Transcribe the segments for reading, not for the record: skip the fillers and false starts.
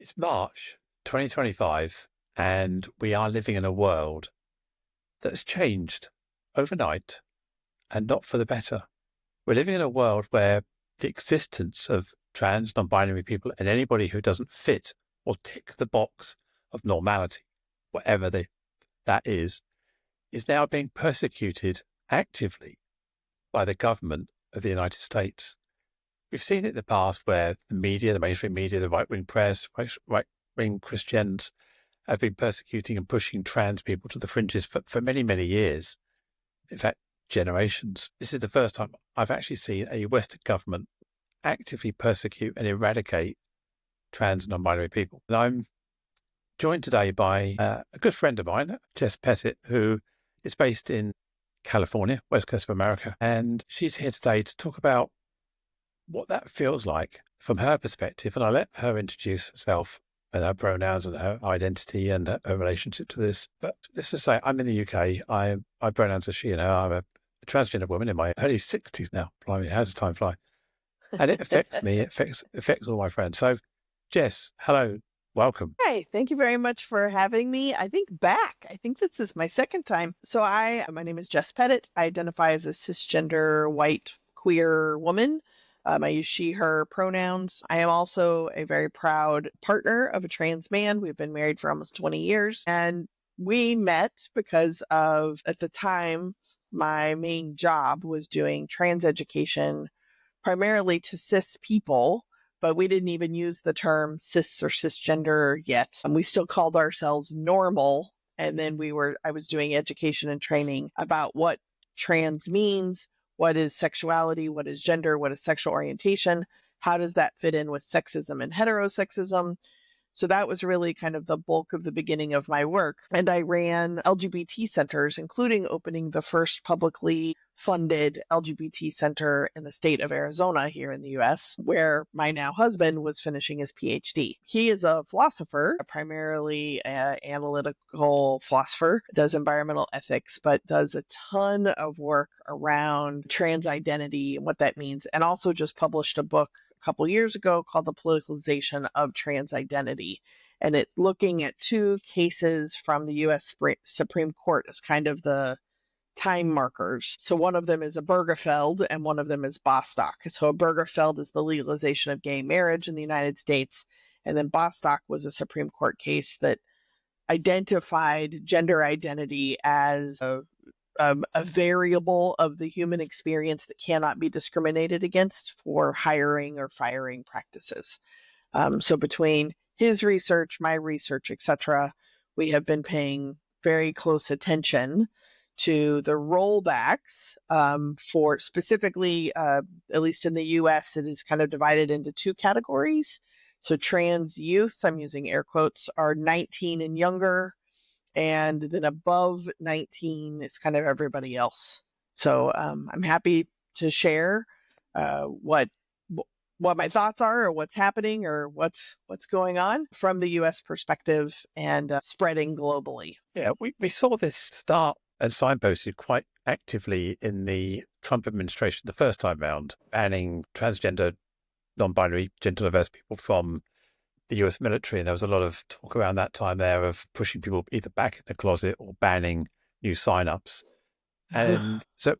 It's March 2025, and we are living in a world that's changed overnight and not for the better. We're living in a world where the existence of trans, non binary people and anybody who doesn't fit or tick the box of normality, that is now being persecuted actively by the government of the United States. We've seen it in the past where the media, the mainstream media, the right-wing press, right-wing Christians have been persecuting and pushing trans people to the fringes for many, many years. In fact, generations. This is the first time I've actually seen a Western government actively persecute and eradicate trans and non-binary people. And I'm joined today by a good friend of mine, Jess Pettit, who is based in California, West Coast of America. And she's here today to talk about what that feels like from her perspective. And I'll let her introduce herself and her pronouns and her identity and her relationship to this. But let's just say I'm in the UK. My pronouns are she and her. I'm a transgender woman in my early 60s now. Blimey, how does time fly? And it affects me. It affects all my friends. So, Jess, hello, welcome. Hi, thank you very much for having me. I think back. I think this is my second time. My name is Jess Pettit. I identify as a cisgender white queer woman. I use she, her pronouns. I am also a very proud partner of a trans man. We've been married for almost 20 years. And we met because at the time, my main job was doing trans education primarily to cis people, but we didn't even use the term cis or cisgender yet. We still called ourselves normal. And then I was doing education and training about what trans means, what is sexuality, what is gender, what is sexual orientation, how does that fit in with sexism and heterosexism. So that was really kind of the bulk of the beginning of my work. And I ran LGBT centers, including opening the first publicly funded LGBT center in the state of Arizona here in the US, where my now husband was finishing his PhD. He is a philosopher, primarily an analytical philosopher, does environmental ethics, but does a ton of work around trans identity and what that means, and also just published a book couple years ago called The Politicalization of Trans Identity. And it looking at two cases from the US Supreme Court as kind of the time markers. So one of them is Obergefell and one of them is Bostock. So Obergefell is the legalization of gay marriage in the United States. And then Bostock was a Supreme Court case that identified gender identity as a variable of the human experience that cannot be discriminated against for hiring or firing practices. So between his research, my research, etc., we have been paying very close attention to the rollbacks for specifically, at least in the US, it is kind of divided into two categories. So trans youth, I'm using air quotes, are 19 and younger, and then above 19 is kind of everybody else. So I'm happy to share what my thoughts are, or what's happening, or what's going on from the U.S. perspective and spreading globally. Yeah, we saw this start and signposted quite actively in the Trump administration the first time round, banning transgender, non-binary, gender diverse people from the US military. And there was a lot of talk around that time there of pushing people either back in the closet or banning new sign-ups. And so,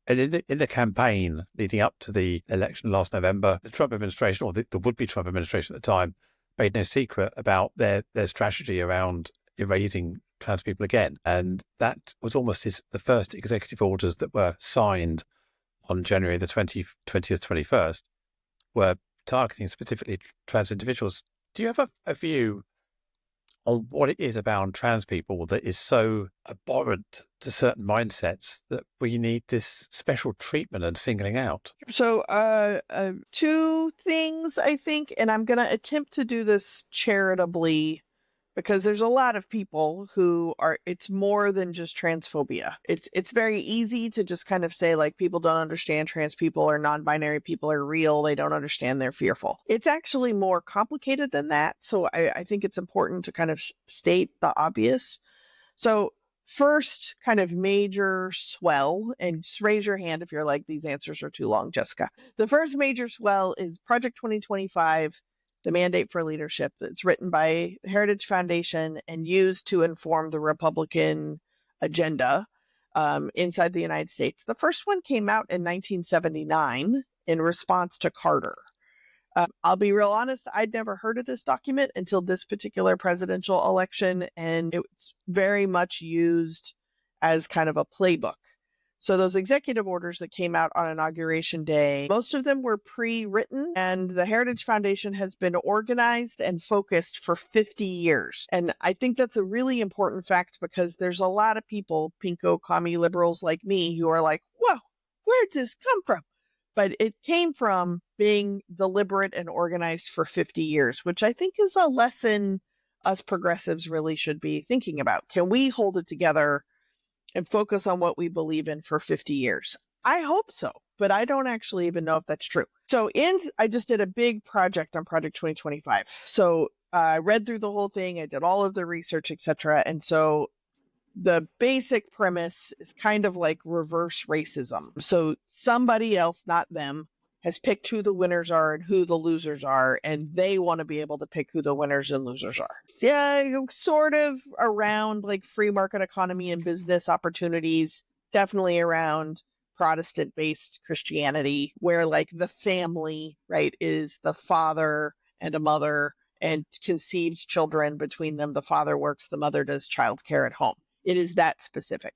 and in the campaign leading up to the election last November, the Trump administration, or the would-be Trump administration at the time, made no secret about their strategy around erasing trans people again. And that was almost the first executive orders that were signed on January the 20th, 21st, were targeting specifically trans individuals. Do you have a view on what it is about trans people that is so abhorrent to certain mindsets that we need this special treatment and singling out? So, two things, I think, and I'm going to attempt to do this charitably because there's a lot of people who it's more than just transphobia. It's very easy to just kind of say, like, people don't understand trans people or non-binary people are real. They don't understand, they're fearful. It's actually more complicated than that. So I think it's important to kind of state the obvious. So first kind of major swell, and just raise your hand if you're like, these answers are too long, Jessica. The first major swell is Project 2025 The Mandate for Leadership, that's written by the Heritage Foundation and used to inform the Republican agenda inside the United States. The first one came out in 1979 in response to Carter. I'll be real honest, I'd never heard of this document until this particular presidential election, and it's very much used as kind of a playbook. So those executive orders that came out on Inauguration Day, most of them were pre-written, and the Heritage Foundation has been organized and focused for 50 years. And I think that's a really important fact because there's a lot of people, pinko commie liberals like me, who are like, whoa, where'd this come from? But it came from being deliberate and organized for 50 years, which I think is a lesson us progressives really should be thinking about. Can we hold it together and focus on what we believe in for 50 years? I hope so, but I don't actually even know if that's true. So I just did a big project on Project 2025. So I read through the whole thing, I did all of the research, etc. And so the basic premise is kind of like reverse racism. So somebody else, not them, has picked who the winners are and who the losers are, and they want to be able to pick who the winners and losers are. Yeah, sort of around like free market economy and business opportunities, definitely around Protestant-based Christianity, where like the family, right, is the father and a mother and conceived children between them. The father works, the mother does childcare at home. It is that specific.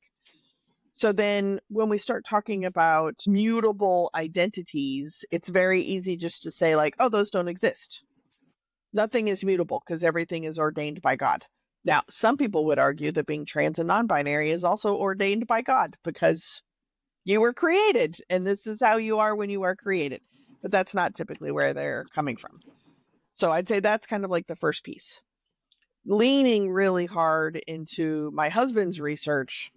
So then when we start talking about mutable identities, it's very easy just to say like, oh, those don't exist. Nothing is mutable because everything is ordained by God. Now, some people would argue that being trans and non-binary is also ordained by God because you were created and this is how you are when you are created. But that's not typically where they're coming from. So I'd say that's kind of like the first piece. Leaning really hard into my husband's research,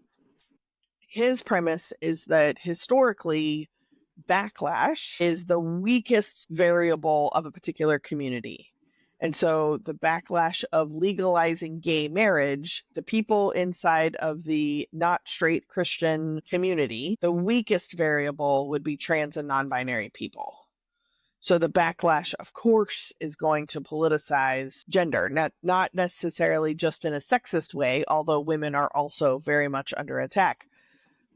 his premise is that historically, backlash is the weakest variable of a particular community. And so the backlash of legalizing gay marriage, the people inside of the not straight Christian community, the weakest variable would be trans and non-binary people. So the backlash, of course, is going to politicize gender, not necessarily just in a sexist way, although women are also very much under attack.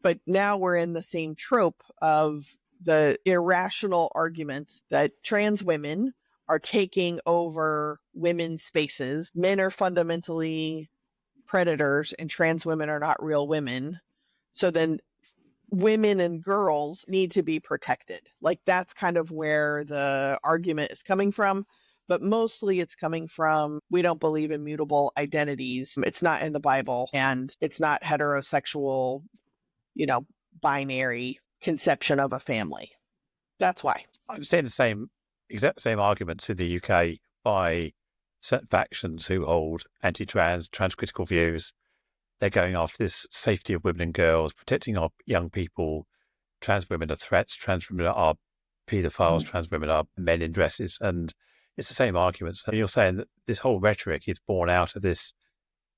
But now we're in the same trope of the irrational argument that trans women are taking over women's spaces. Men are fundamentally predators and trans women are not real women. So then women and girls need to be protected. Like that's kind of where the argument is coming from. But mostly it's coming from, we don't believe in mutable identities. It's not in the Bible and it's not heterosexual, binary conception of a family. That's why. I'm seeing the exact same arguments in the UK by certain factions who hold anti-trans, transcritical views. They're going after this safety of women and girls, protecting our young people. Trans women are threats. Trans women are paedophiles. Trans women are men in dresses. And it's the same arguments. And you're saying that this whole rhetoric is born out of this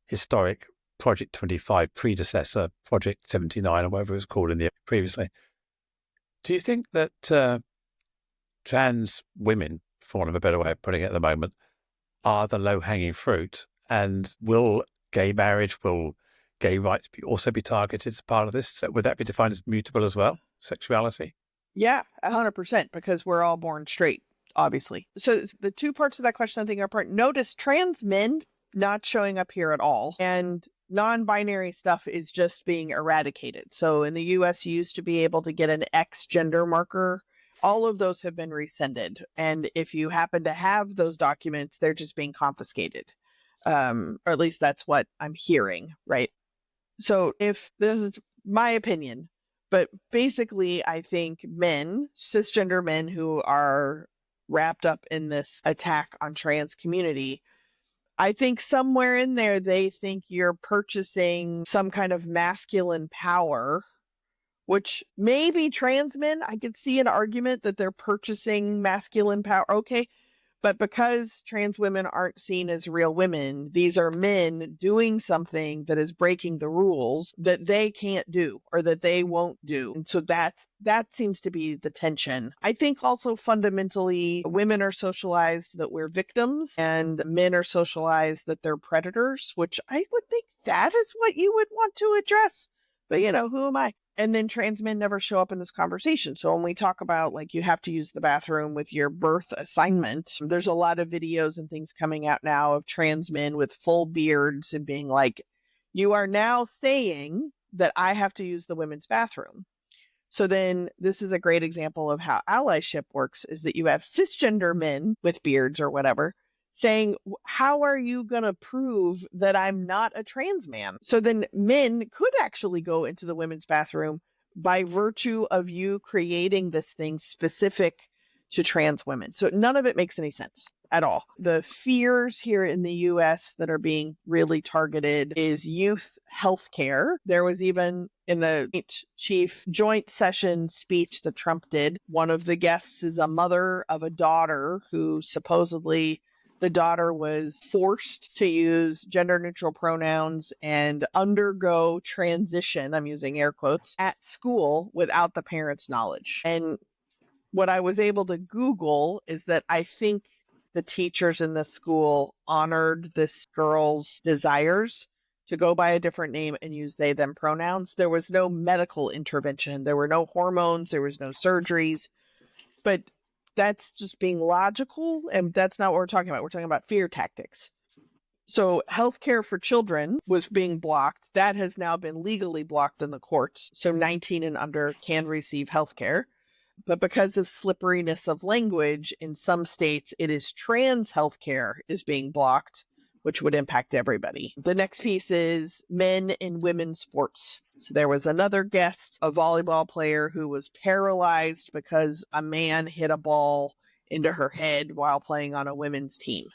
historic Project 25 predecessor, Project 79, or whatever it was called previously. Do you think that trans women, for want of a better way of putting it at the moment, are the low-hanging fruit? And will gay marriage, will gay rights also be targeted as part of this? So would that be defined as mutable as well, sexuality? Yeah, 100%, because we're all born straight, obviously. So the two parts of that question I think are important. Notice trans men not showing up here at all, and non-binary stuff is just being eradicated. So in the US, you used to be able to get an X gender marker. All of those have been rescinded. And if you happen to have those documents, they're just being confiscated. Or at least that's what I'm hearing, right? So if this is my opinion, but basically I think men, cisgender men who are wrapped up in this attack on trans community, I think somewhere in there, they think you're purchasing some kind of masculine power, which maybe trans men, I could see an argument that they're purchasing masculine power. Okay. But because trans women aren't seen as real women, these are men doing something that is breaking the rules that they can't do or that they won't do. And so that seems to be the tension. I think also fundamentally women are socialized that we're victims and men are socialized that they're predators, which I would think that is what you would want to address. But who am I? And then trans men never show up in this conversation. So when we talk about like you have to use the bathroom with your birth assignment, there's a lot of videos and things coming out now of trans men with full beards and being like, you are now saying that I have to use the women's bathroom. So then this is a great example of how allyship works, is that you have cisgender men with beards or whatever saying, how are you going to prove that I'm not a trans man? So then men could actually go into the women's bathroom by virtue of you creating this thing specific to trans women. So none of it makes any sense at all. The fears here in the US that are being really targeted is youth health care. There was even in the chief joint session speech that Trump did, one of the guests is a mother of a daughter who supposedly the daughter was forced to use gender neutral pronouns and undergo transition, I'm using air quotes, at school without the parents' knowledge. And what I was able to Google is that I think the teachers in the school honored this girl's desires to go by a different name and use they, them pronouns. There was no medical intervention. There were no hormones. There was no surgeries. But that's just being logical, and that's not what we're talking about. We're talking about fear tactics. So healthcare for children was being blocked. That has now been legally blocked in the courts. So 19 and under can receive healthcare. But because of slipperiness of language, in some states, it is trans healthcare is being blocked, which would impact everybody. The next piece is men in women's sports. So there was another guest, a volleyball player who was paralyzed because a man hit a ball into her head while playing on a women's team.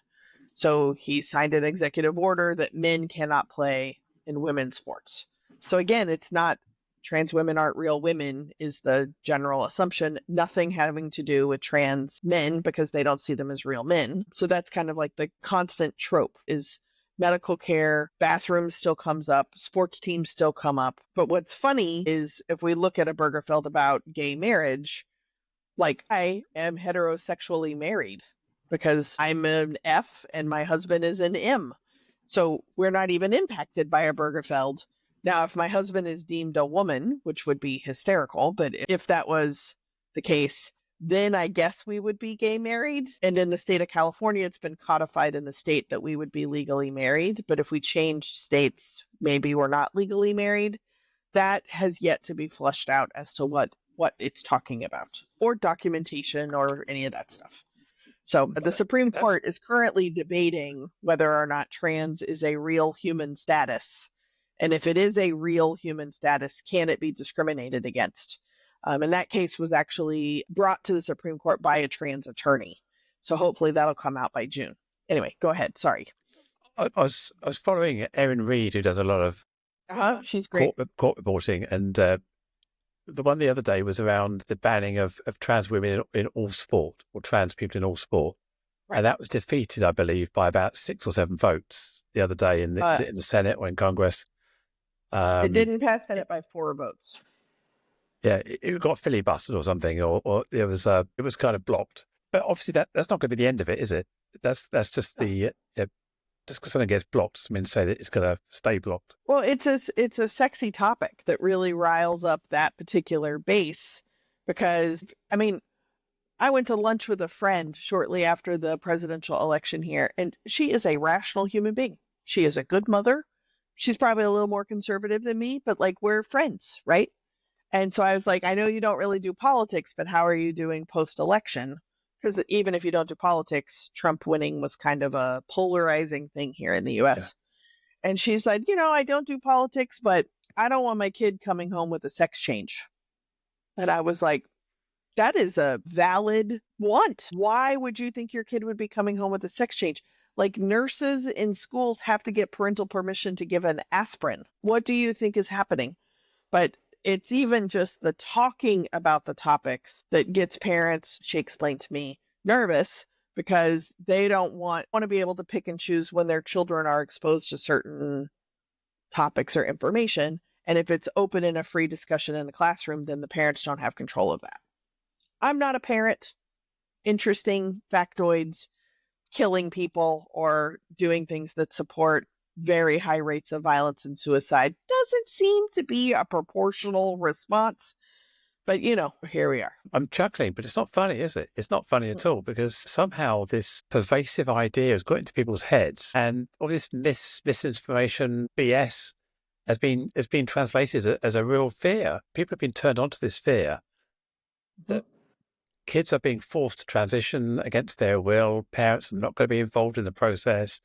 So he signed an executive order that men cannot play in women's sports. So again, it's not trans women aren't real women is the general assumption, nothing having to do with trans men because they don't see them as real men. So that's kind of like the constant trope is medical care, bathrooms still comes up, sports teams still come up. But what's funny is if we look at Obergefell about gay marriage, like I am heterosexually married because I'm an F and my husband is an M. So we're not even impacted by Obergefell. Now, if my husband is deemed a woman, which would be hysterical, but if that was the case, then I guess we would be gay married. And in the state of California, it's been codified in the state that we would be legally married. But if we change states, maybe we're not legally married. That has yet to be flushed out as to what it's talking about, or documentation, or any of that stuff. So the Supreme Court is currently debating whether or not trans is a real human status. And if it is a real human status, can it be discriminated against? And that case was actually brought to the Supreme Court by a trans attorney. So hopefully that'll come out by June. Anyway, go ahead. Sorry. I was following Erin Reed, who does a lot of she's great. court reporting, and the one the other day was around the banning of trans women in all sport, or trans people in all sport. Right. And that was defeated, I believe, by about 6 or 7 votes the other day in the Senate or in Congress. It didn't pass Senate by 4 votes. Yeah, it got filibustered or something, or it was kind of blocked. But obviously that's not going to be the end of it, is it? That's just the just because something gets blocked doesn't mean to say that it's going to stay blocked. Well, it's a sexy topic that really riles up that particular base because, I mean, I went to lunch with a friend shortly after the presidential election here, and she is a rational human being. She is a good mother. She's probably a little more conservative than me, but like we're friends, right? And so I was like, I know you don't really do politics, but how are you doing post-election? Because even if you don't do politics, Trump winning was kind of a polarizing thing here in the US. Yeah. And she's like, I don't do politics, but I don't want my kid coming home with a sex change. And I was like, that is a valid want. Why would you think your kid would be coming home with a sex change? Like nurses in schools have to get parental permission to give an aspirin. What do you think is happening? But it's even just the talking about the topics that gets parents, she explained to me, nervous because they don't want to be able to pick and choose when their children are exposed to certain topics or information. And if it's open in a free discussion in the classroom, then the parents don't have control of that. I'm not a parent. Interesting factoids, killing people or doing things that support very high rates of violence and suicide doesn't seem to be a proportional response. But, here we are. I'm chuckling, but it's not funny, is it? It's not funny at all, because somehow this pervasive idea has got into people's heads, and all this misinformation BS has been translated as a real fear. People have been turned onto this fear that kids are being forced to transition against their will. Parents are not going to be involved in the process.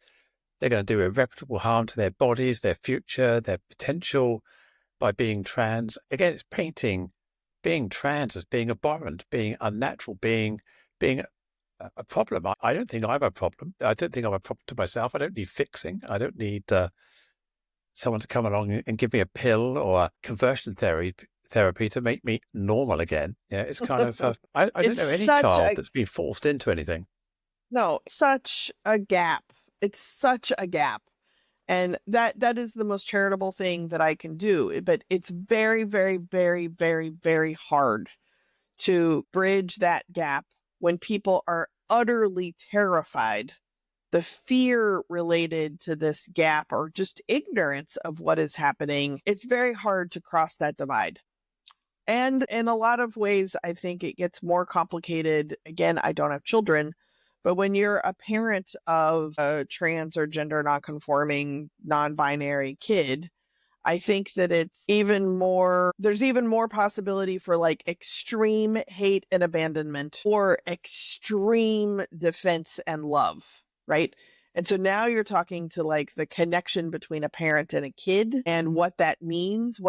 They're going to do irreparable harm to their bodies, their future, their potential by being trans. Again, it's painting being trans as being abhorrent, being unnatural, being a problem. I don't think I'm a problem. I don't think I'm a problem to myself. I don't need fixing. I don't need someone to come along and give me a pill or a conversion therapy to make me normal again. Yeah, it's kind of, I don't know any child that's been forced into anything. No, such a gap. It's such a gap. And that is the most charitable thing that I can do. But it's very, very, very, very, very hard to bridge that gap when people are utterly terrified. The fear related to this gap or just ignorance of what is happening, it's very hard to cross that divide. And in a lot of ways, I think it gets more complicated. Again, I don't have children, but when you're a parent of a trans or gender nonconforming, non-binary kid, I think that there's even more possibility for like extreme hate and abandonment or extreme defense and love, right? And so now you're talking to like the connection between a parent and a kid and what that means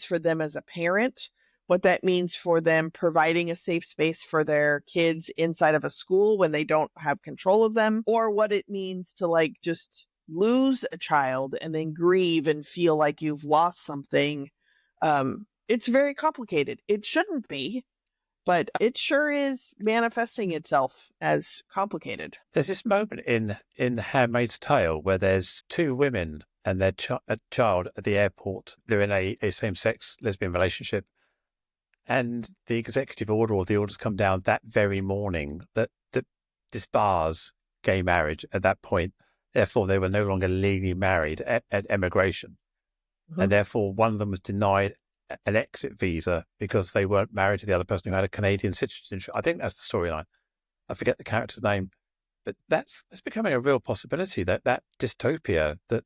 for them as a parent, what that means for them providing a safe space for their kids inside of a school when they don't have control of them, or what it means to like just lose a child and then grieve and feel like you've lost something. It's very complicated. It shouldn't be, but it sure is manifesting itself as complicated. There's this moment in The Handmaid's Tale where there's two women and their child at the airport. They're in a same-sex lesbian relationship. And the executive order or the orders come down that very morning that disbars gay marriage at that point. Therefore, they were no longer legally married at immigration. Mm-hmm. And therefore, one of them was denied an exit visa because they weren't married to the other person who had a Canadian citizenship. I think that's the storyline. I forget the character's name. But that's becoming a real possibility, that dystopia that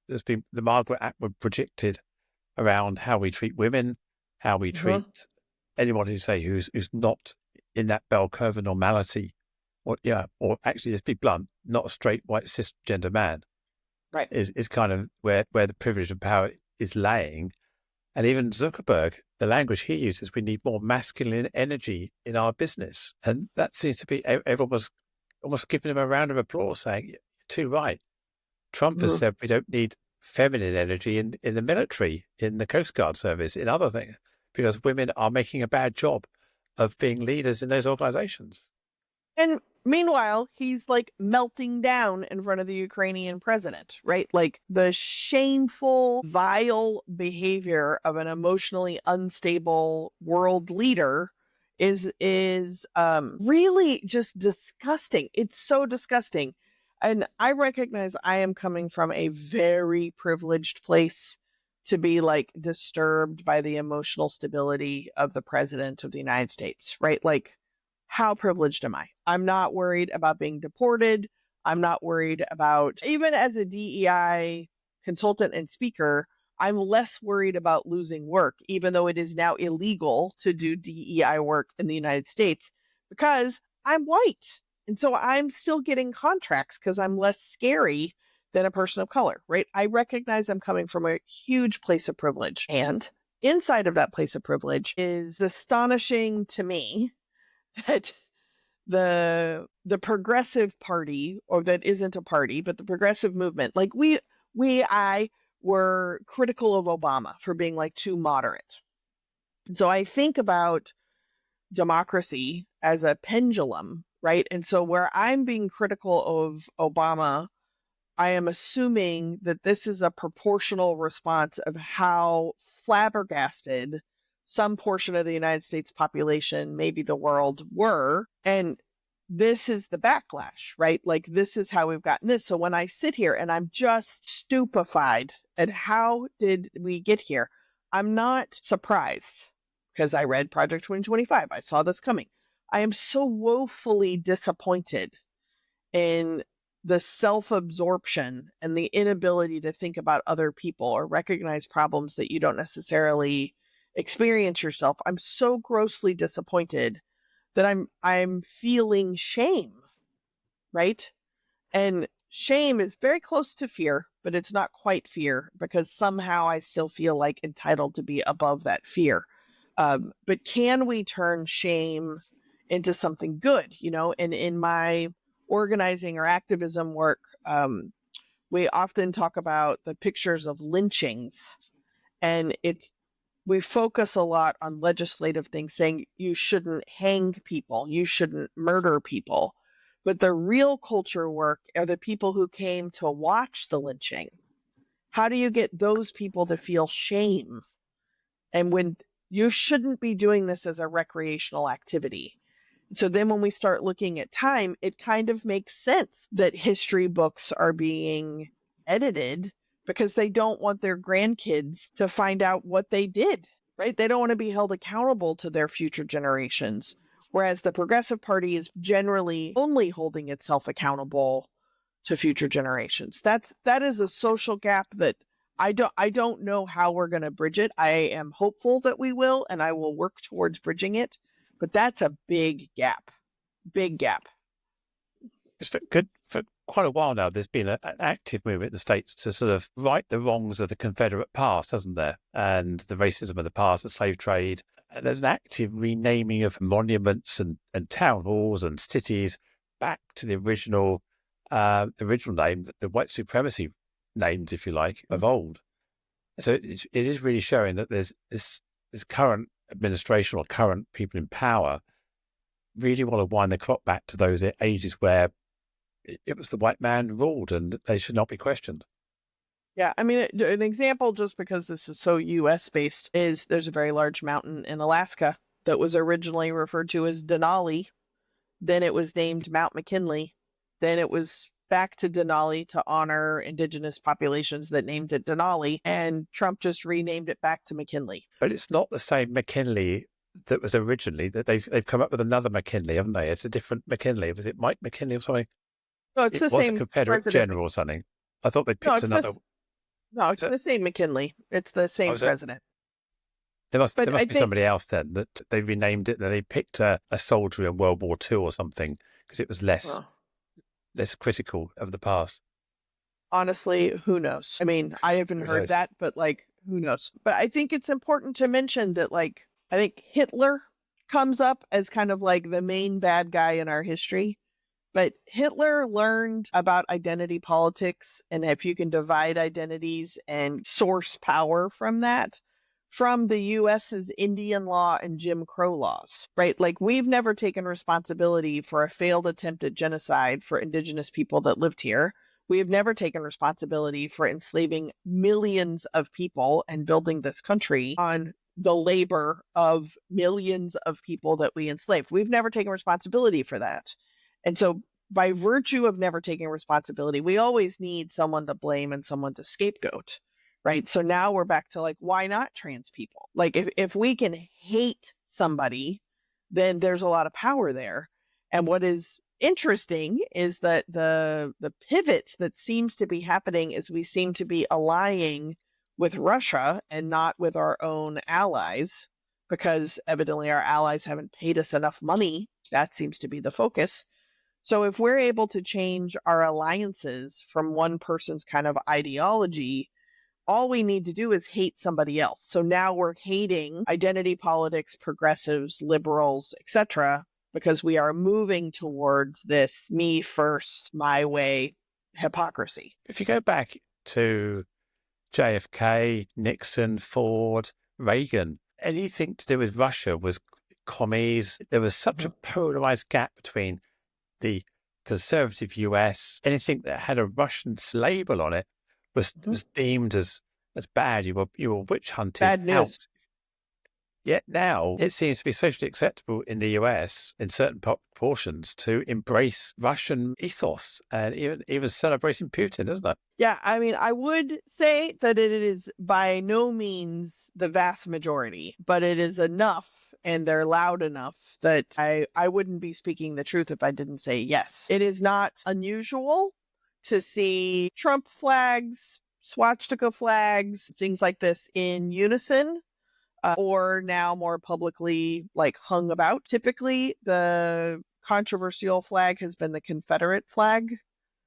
there's been, the Margaret Atwood projected around how we treat women, how we treat anyone who's not in that bell curve of normality, or actually, let's be blunt, not a straight white cisgender man, right? Is kind of where the privilege and power is laying. And even Zuckerberg, the language he uses, we need more masculine energy in our business, and that seems to be everyone was almost giving him a round of applause, saying, "You're too right." Trump has said we don't need feminine energy in the military, in the Coast Guard service, in other things, because women are making a bad job of being leaders in those organizations. And meanwhile, he's like melting down in front of the Ukrainian president, right? Like the shameful, vile behavior of an emotionally unstable world leader is really just disgusting. It's so disgusting. And I recognize I am coming from a very privileged place to be like disturbed by the emotional stability of the president of the United States, right? Like, how privileged am I? I'm not worried about being deported. I'm not worried about, even as a DEI consultant and speaker, I'm less worried about losing work, even though it is now illegal to do DEI work in the United States because I'm white. And so I'm still getting contracts because I'm less scary than a person of color, right? I recognize I'm coming from a huge place of privilege. And inside of that place of privilege is astonishing to me that the progressive party, or that isn't a party, but the progressive movement, like I were critical of Obama for being like too moderate. And so I think about democracy as a pendulum right? And so where I'm being critical of Obama, I am assuming that this is a proportional response of how flabbergasted some portion of the United States population, maybe the world, were. And this is the backlash, right? Like, this is how we've gotten this. So when I sit here and I'm just stupefied at how did we get here, I'm not surprised because I read Project 2025. I saw this coming. I am so woefully disappointed in the self-absorption and the inability to think about other people or recognize problems that you don't necessarily experience yourself. I'm so grossly disappointed that I'm feeling shame, right? And shame is very close to fear, but it's not quite fear because somehow I still feel like entitled to be above that fear. But can we turn shame into something good? And in my organizing or activism work, we often talk about the pictures of lynchings, and we focus a lot on legislative things saying you shouldn't hang people, you shouldn't murder people. But the real culture work are the people who came to watch the lynching. How do you get those people to feel shame? And when you shouldn't be doing this as a recreational activity. So then when we start looking at time, it kind of makes sense that history books are being edited because they don't want their grandkids to find out what they did, right? They don't want to be held accountable to their future generations. Whereas the Progressive Party is generally only holding itself accountable to future generations. That is a social gap that I don't know how we're going to bridge it. I am hopeful that we will, and I will work towards bridging it. But that's a big gap. Big gap. It's for quite a while now. There's been an active movement in the States to sort of right the wrongs of the Confederate past, hasn't there? And the racism of the past, the slave trade. And there's an active renaming of monuments and town halls and cities back to the original name, the white supremacy names, if you like, of old. So it is really showing that there's this current administration or current people in power really want to wind the clock back to those ages where it was the white man ruled and they should not be questioned. Yeah, I mean, an example, just because this is so US based, is there's a very large mountain in Alaska that was originally referred to as Denali. Then it was named Mount McKinley. Then it was back to Denali to honor indigenous populations that named it Denali. And Trump just renamed it back to McKinley. But it's not the same McKinley that was originally. That they've come up with another McKinley, haven't they? It's a different McKinley. Was it Mike McKinley or something? No, it's It the was a same Confederate president. general or something. I thought they No, picked another. No, it's the same McKinley. It's the same president. There must be somebody else then that they renamed it. That they picked a soldier in World War II or something because it was less critical of the past. Honestly, who knows? I mean, I haven't heard that, but who knows? But I think it's important to mention that I think Hitler comes up as kind of like the main bad guy in our history. But Hitler learned about identity politics and if you can divide identities and source power from that from the US's Indian law and Jim Crow laws, right? Like, we've never taken responsibility for a failed attempt at genocide for indigenous people that lived here. We have never taken responsibility for enslaving millions of people and building this country on the labor of millions of people that we enslaved. We've never taken responsibility for that. And so by virtue of never taking responsibility, we always need someone to blame and someone to scapegoat, right? So now we're back to why not trans people? If we can hate somebody, then there's a lot of power there. And what is interesting is that the pivot that seems to be happening is we seem to be allying with Russia and not with our own allies, because evidently our allies haven't paid us enough money. That seems to be the focus. So if we're able to change our alliances from one person's kind of ideology, all we need to do is hate somebody else. So now we're hating identity politics, progressives, liberals, etc., because we are moving towards this me first, my way hypocrisy. If you go back to JFK, Nixon, Ford, Reagan, anything to do with Russia was commies. There was such a polarized gap between the conservative US, anything that had a Russian label on it was deemed as bad. You were witch hunted Bad out. news. Yet now it seems to be socially acceptable in the US in certain proportions to embrace Russian ethos and even celebrating Putin, isn't it? Yeah, I mean, I would say that it is by no means the vast majority, but it is enough and they're loud enough that I wouldn't be speaking the truth if I didn't say yes. It is not unusual to see Trump flags, swastika flags, things like this in unison. Or now more publicly like hung about. Typically, the controversial flag has been the Confederate flag.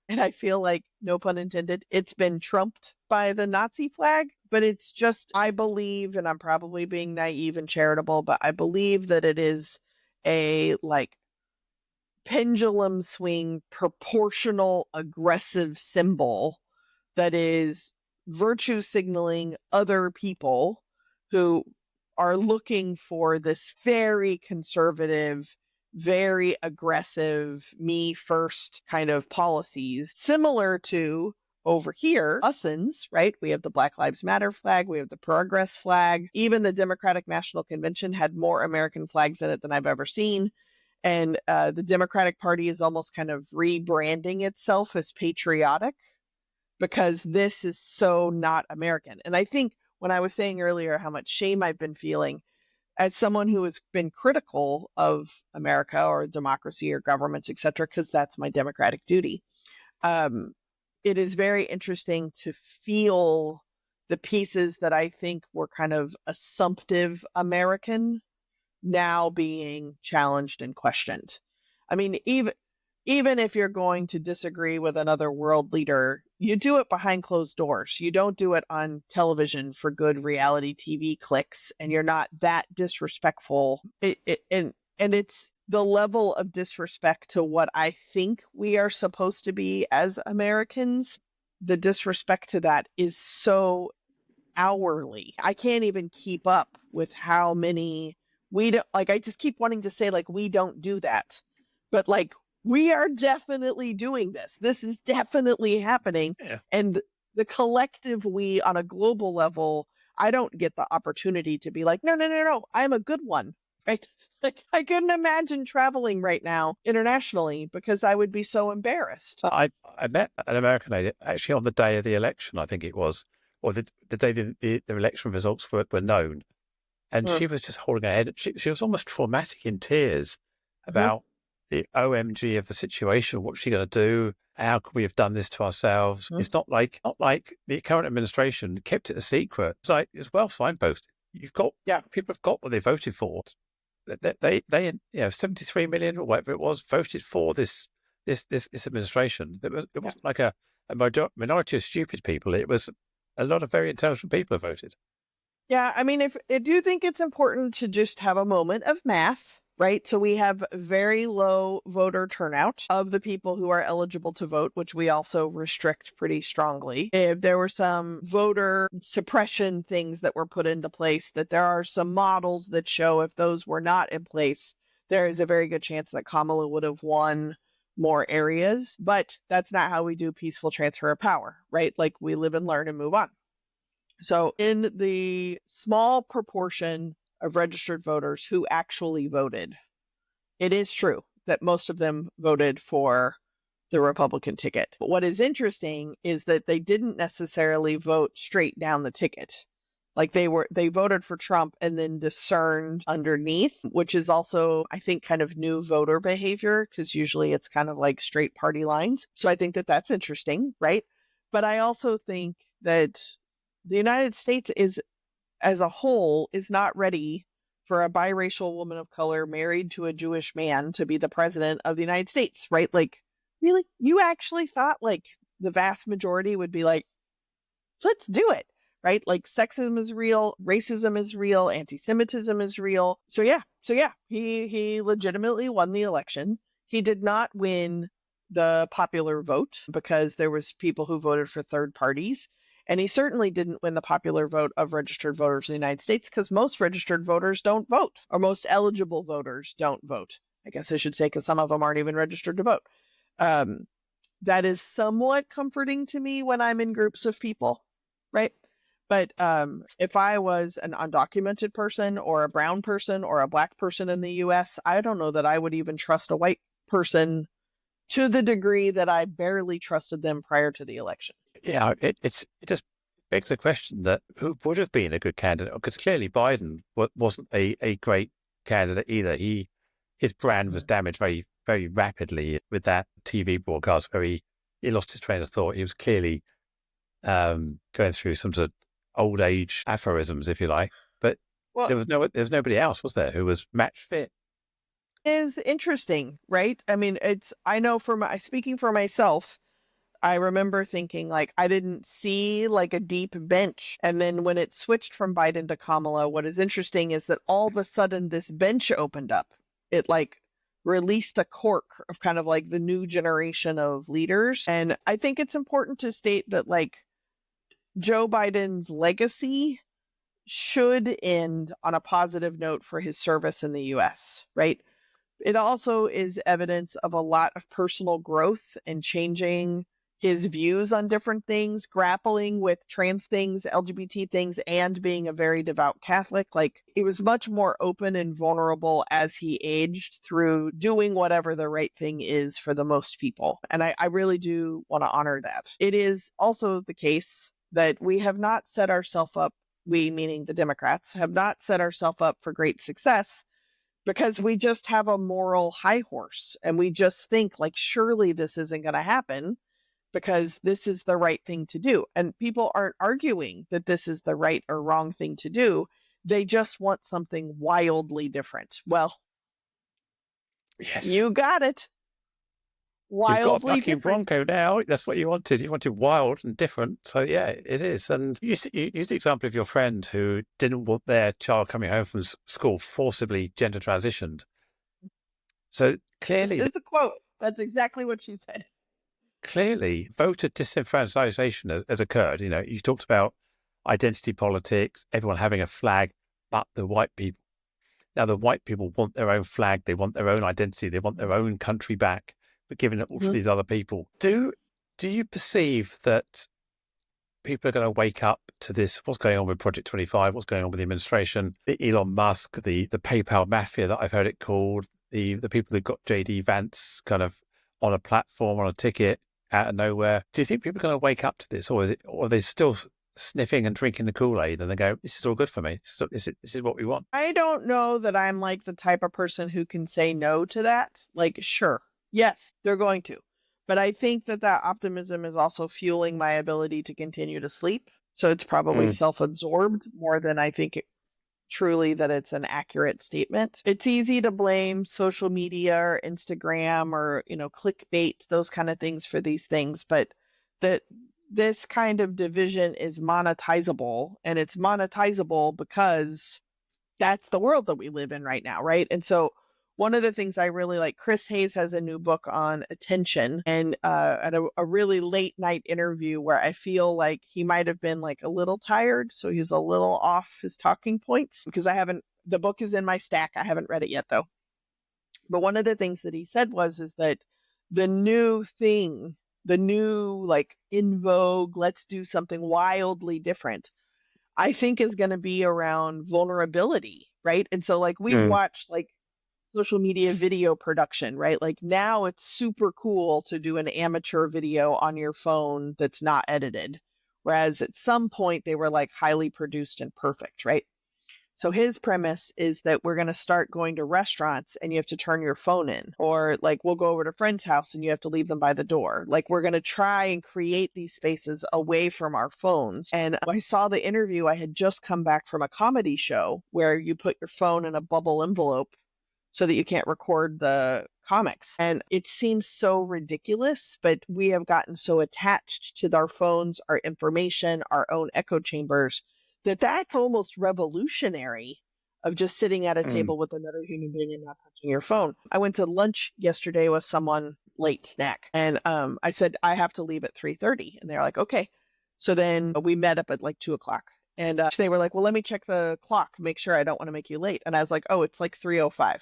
And I feel like, no pun intended, it's been trumped by the Nazi flag. But it's just, I believe, and I'm probably being naive and charitable, but I believe that it is a like pendulum swing, proportional, aggressive symbol that is virtue signaling other people who are looking for this very conservative, very aggressive, me first kind of policies, similar to over here, Ussens, right? We have the Black Lives Matter flag, we have the Progress flag. Even the Democratic National Convention had more American flags in it than I've ever seen. And the Democratic Party is almost kind of rebranding itself as patriotic because this is so not American. And I think when I was saying earlier how much shame I've been feeling as someone who has been critical of America or democracy or governments, et cetera, because that's my democratic duty, it is very interesting to feel the pieces that I think were kind of assumptive American now being challenged and questioned. I mean, even if you're going to disagree with another world leader, you do it behind closed doors. You don't do it on television for good reality TV clicks, and you're not that disrespectful. And it's the level of disrespect to what I think we are supposed to be as Americans. The disrespect to that is so hourly. I can't even keep up with how many we don't like. I just keep wanting to say, like, we don't do that. But, like, we are definitely doing this. This is definitely happening. Yeah. And the collective we on a global level, I don't get the opportunity to be like, no, I'm a good one. Right. Like, I couldn't imagine traveling right now internationally because I would be so embarrassed. I met an American lady actually on the day of the election, I think it was, or the day the election results were known. And she was just holding her head. She was almost traumatic in tears about the OMG of the situation. What's she going to do? How could we have done this to ourselves? It's not like the current administration kept it a secret. It's like, it's well signposted. People have got what they voted for. They 73 million or whatever it was voted for this administration. It wasn't like a minority of stupid people. It was a lot of very intelligent people who voted. Yeah, I mean, if I do think it's important to just have a moment of math, right? So we have very low voter turnout of the people who are eligible to vote, which we also restrict pretty strongly. If there were some voter suppression things that were put into place, that there are some models that show if those were not in place, there is a very good chance that Kamala would have won more areas. But that's not how we do peaceful transfer of power, right? Like, we live and learn and move on. So, in the small proportion of registered voters who actually voted, it is true that most of them voted for the Republican ticket. But what is interesting is that they didn't necessarily vote straight down the ticket. Like, they voted for Trump and then discerned underneath, which is also, I think, kind of new voter behavior, because usually it's kind of like straight party lines. So I think that that's interesting, right? But I also think that the United States is, as a whole, is not ready for a biracial woman of color married to a Jewish man to be the president of the United States, right? Like, really? You actually thought, like, the vast majority would be like, let's do it, right? Like, sexism is real, racism is real, anti-Semitism is real. So yeah, he legitimately won the election. He did not win the popular vote because there was people who voted for third parties. And he certainly didn't win the popular vote of registered voters in the United States because most registered voters don't vote, or most eligible voters don't vote. I guess I should say, because some of them aren't even registered to vote. That is somewhat comforting to me when I'm in groups of people, right? But if I was an undocumented person or a brown person or a black person in the US, I don't know that I would even trust a white person to the degree that I barely trusted them prior to the election. Yeah, it just begs the question that who would have been a good candidate? Because clearly Biden wasn't a great candidate either. His brand was damaged very, very rapidly with that TV broadcast where he lost his train of thought. He was clearly going through some sort of old age aphorisms, if you like. But Well, there was nobody else, was there, who was match fit? is interesting, right? I mean, I know speaking for myself, I remember thinking like I didn't see like a deep bench. And then when it switched from Biden to Kamala, what is interesting is that all of a sudden this bench opened up. It like released a cork of kind of like the new generation of leaders. And I think it's important to state that like Joe Biden's legacy should end on a positive note for his service in the US, right? It also is evidence of a lot of personal growth and changing his views on different things, grappling with trans things, LGBT things, and being a very devout Catholic. Like, it was much more open and vulnerable as he aged through doing whatever the right thing is for the most people. And I really do want to honor that. It is also the case that we have not set ourselves up, we meaning the Democrats, have not set ourselves up for great success because we just have a moral high horse and we just think like surely this isn't going to happen because this is the right thing to do. And people aren't arguing that this is the right or wrong thing to do. They just want something wildly different. Well, Yes. you got it. You've got a Wildly bucking different. bronco now. That's what you wanted. You wanted wild and different. So yeah, it is. And you use the example of your friend who didn't want their child coming home from school forcibly gender transitioned. So clearly, It's a quote. That's exactly what she said. clearly, voter disenfranchisation has occurred. You know, you talked about identity politics, everyone having a flag, but the white people. Now, the white people want their own flag. They want their own identity. They want their own country back, but giving it all to these other people. Do you perceive that people are going to wake up to this? What's going on with Project 25? What's going on with the administration? The Elon Musk, the PayPal mafia that I've heard it called, the people who've got JD Vance kind of on a platform, on a ticket out of nowhere. Do you think people are going to wake up to this, or are they still sniffing and drinking the Kool-Aid and they go, this is all good for me. This is what we want. I don't know that I'm like the type of person who can say no to that. Like, sure, yes, they're going to. But I think that optimism is also fueling my ability to continue to sleep. So it's probably self-absorbed more than I think truly that it's an accurate statement. It's easy to blame social media or Instagram or, clickbait, those kind of things for these things, but that this kind of division is monetizable, and it's monetizable because that's the world that we live in right now, right? And so one of the things I really like, Chris Hayes has a new book on attention, and at a really late night interview where I feel like he might have been like a little tired, so he's a little off his talking points because the book is in my stack. I haven't read it yet though. But one of the things that he said is that the new thing, the new like in vogue, let's do something wildly different, I think is going to be around vulnerability, right? And so like we've watched like social media video production, right? Like now it's super cool to do an amateur video on your phone that's not edited. Whereas at some point they were like highly produced and perfect, right? So his premise is that we're going to start going to restaurants and you have to turn your phone in, or like we'll go over to a friend's house and you have to leave them by the door. Like we're going to try and create these spaces away from our phones. And I saw the interview. I had just come back from a comedy show where you put your phone in a bubble envelope so that you can't record the comics. And it seems so ridiculous, but we have gotten so attached to our phones, our information, our own echo chambers, that that's almost revolutionary of just sitting at a table with another human being and not touching your phone. I went to lunch yesterday with someone, late snack, and I said, I have to leave at 3:30. And they're like, okay. So then we met up at like 2:00. And they were like, well, let me check the clock, make sure I don't want to make you late. And I was like, oh, it's like 3:05.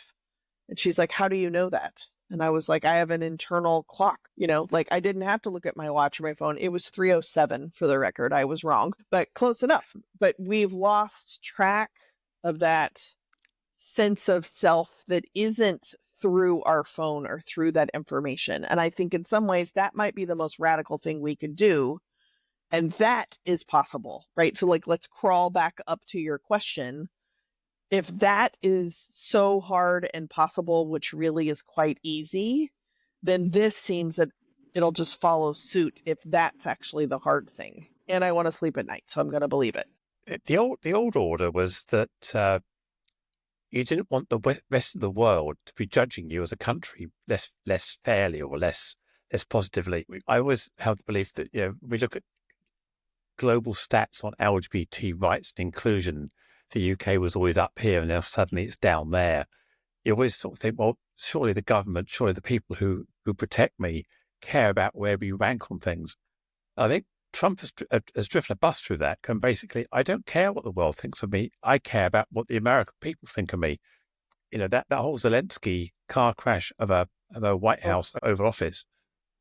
And she's like, how do you know that? And I was like, I have an internal clock, like I didn't have to look at my watch or my phone. It was 3:07 for the record. I was wrong, but close enough. But we've lost track of that sense of self that isn't through our phone or through that information. And I think in some ways that might be the most radical thing we could do. And that is possible, right? So like, let's crawl back up to your question. If that is so hard and possible, which really is quite easy, then this seems that it'll just follow suit if that's actually the hard thing. And I want to sleep at night, so I'm going to believe it. The old order was that you didn't want the rest of the world to be judging you as a country less fairly or less positively. I always held the belief that we look at global stats on LGBT rights and inclusion. The UK was always up here, and now suddenly it's down there. You always sort of think, well, surely the government, surely the people who protect me care about where we rank on things. I think Trump has driven a bus through that. And basically, I don't care what the world thinks of me. I care about what the American people think of me. That whole Zelensky car crash of a White House Oval Office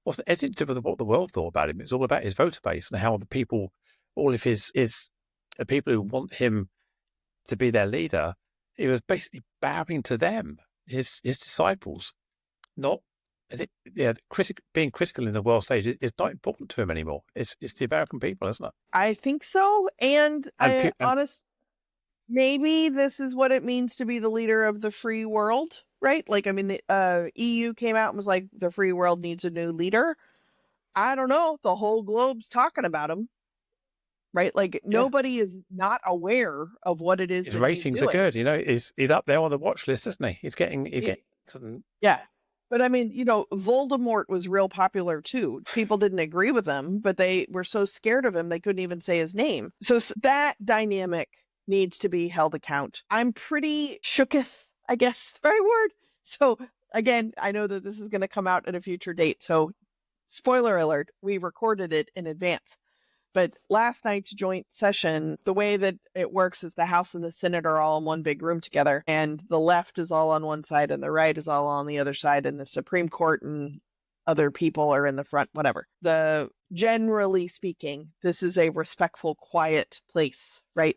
wasn't anything to do with what the world thought about him. It was all about his voter base and how the people, all of his the people who want him to be their leader, he was basically bowing to them, his disciples. Not, being critical in the world stage is not important to him anymore. It's the American people, isn't it? I think so, and maybe this is what it means to be the leader of the free world, right? Like, I mean, the EU came out and was like, the free world needs a new leader. I don't know. The whole globe's talking about him, right? Like, nobody is not aware of what it is. His ratings are good. He's up there on the watch list, isn't he? He's getting. Yeah. But I mean, Voldemort was real popular too. People didn't agree with him, but they were so scared of him, they couldn't even say his name. So that dynamic needs to be held account. I'm pretty shooketh, I guess, the right word. So again, I know that this is going to come out at a future date. So spoiler alert, we recorded it in advance. But last night's joint session, the way that it works is the House and the Senate are all in one big room together, and the left is all on one side and the right is all on the other side, and the Supreme Court and other people are in the front, whatever. Generally speaking, this is a respectful, quiet place, right?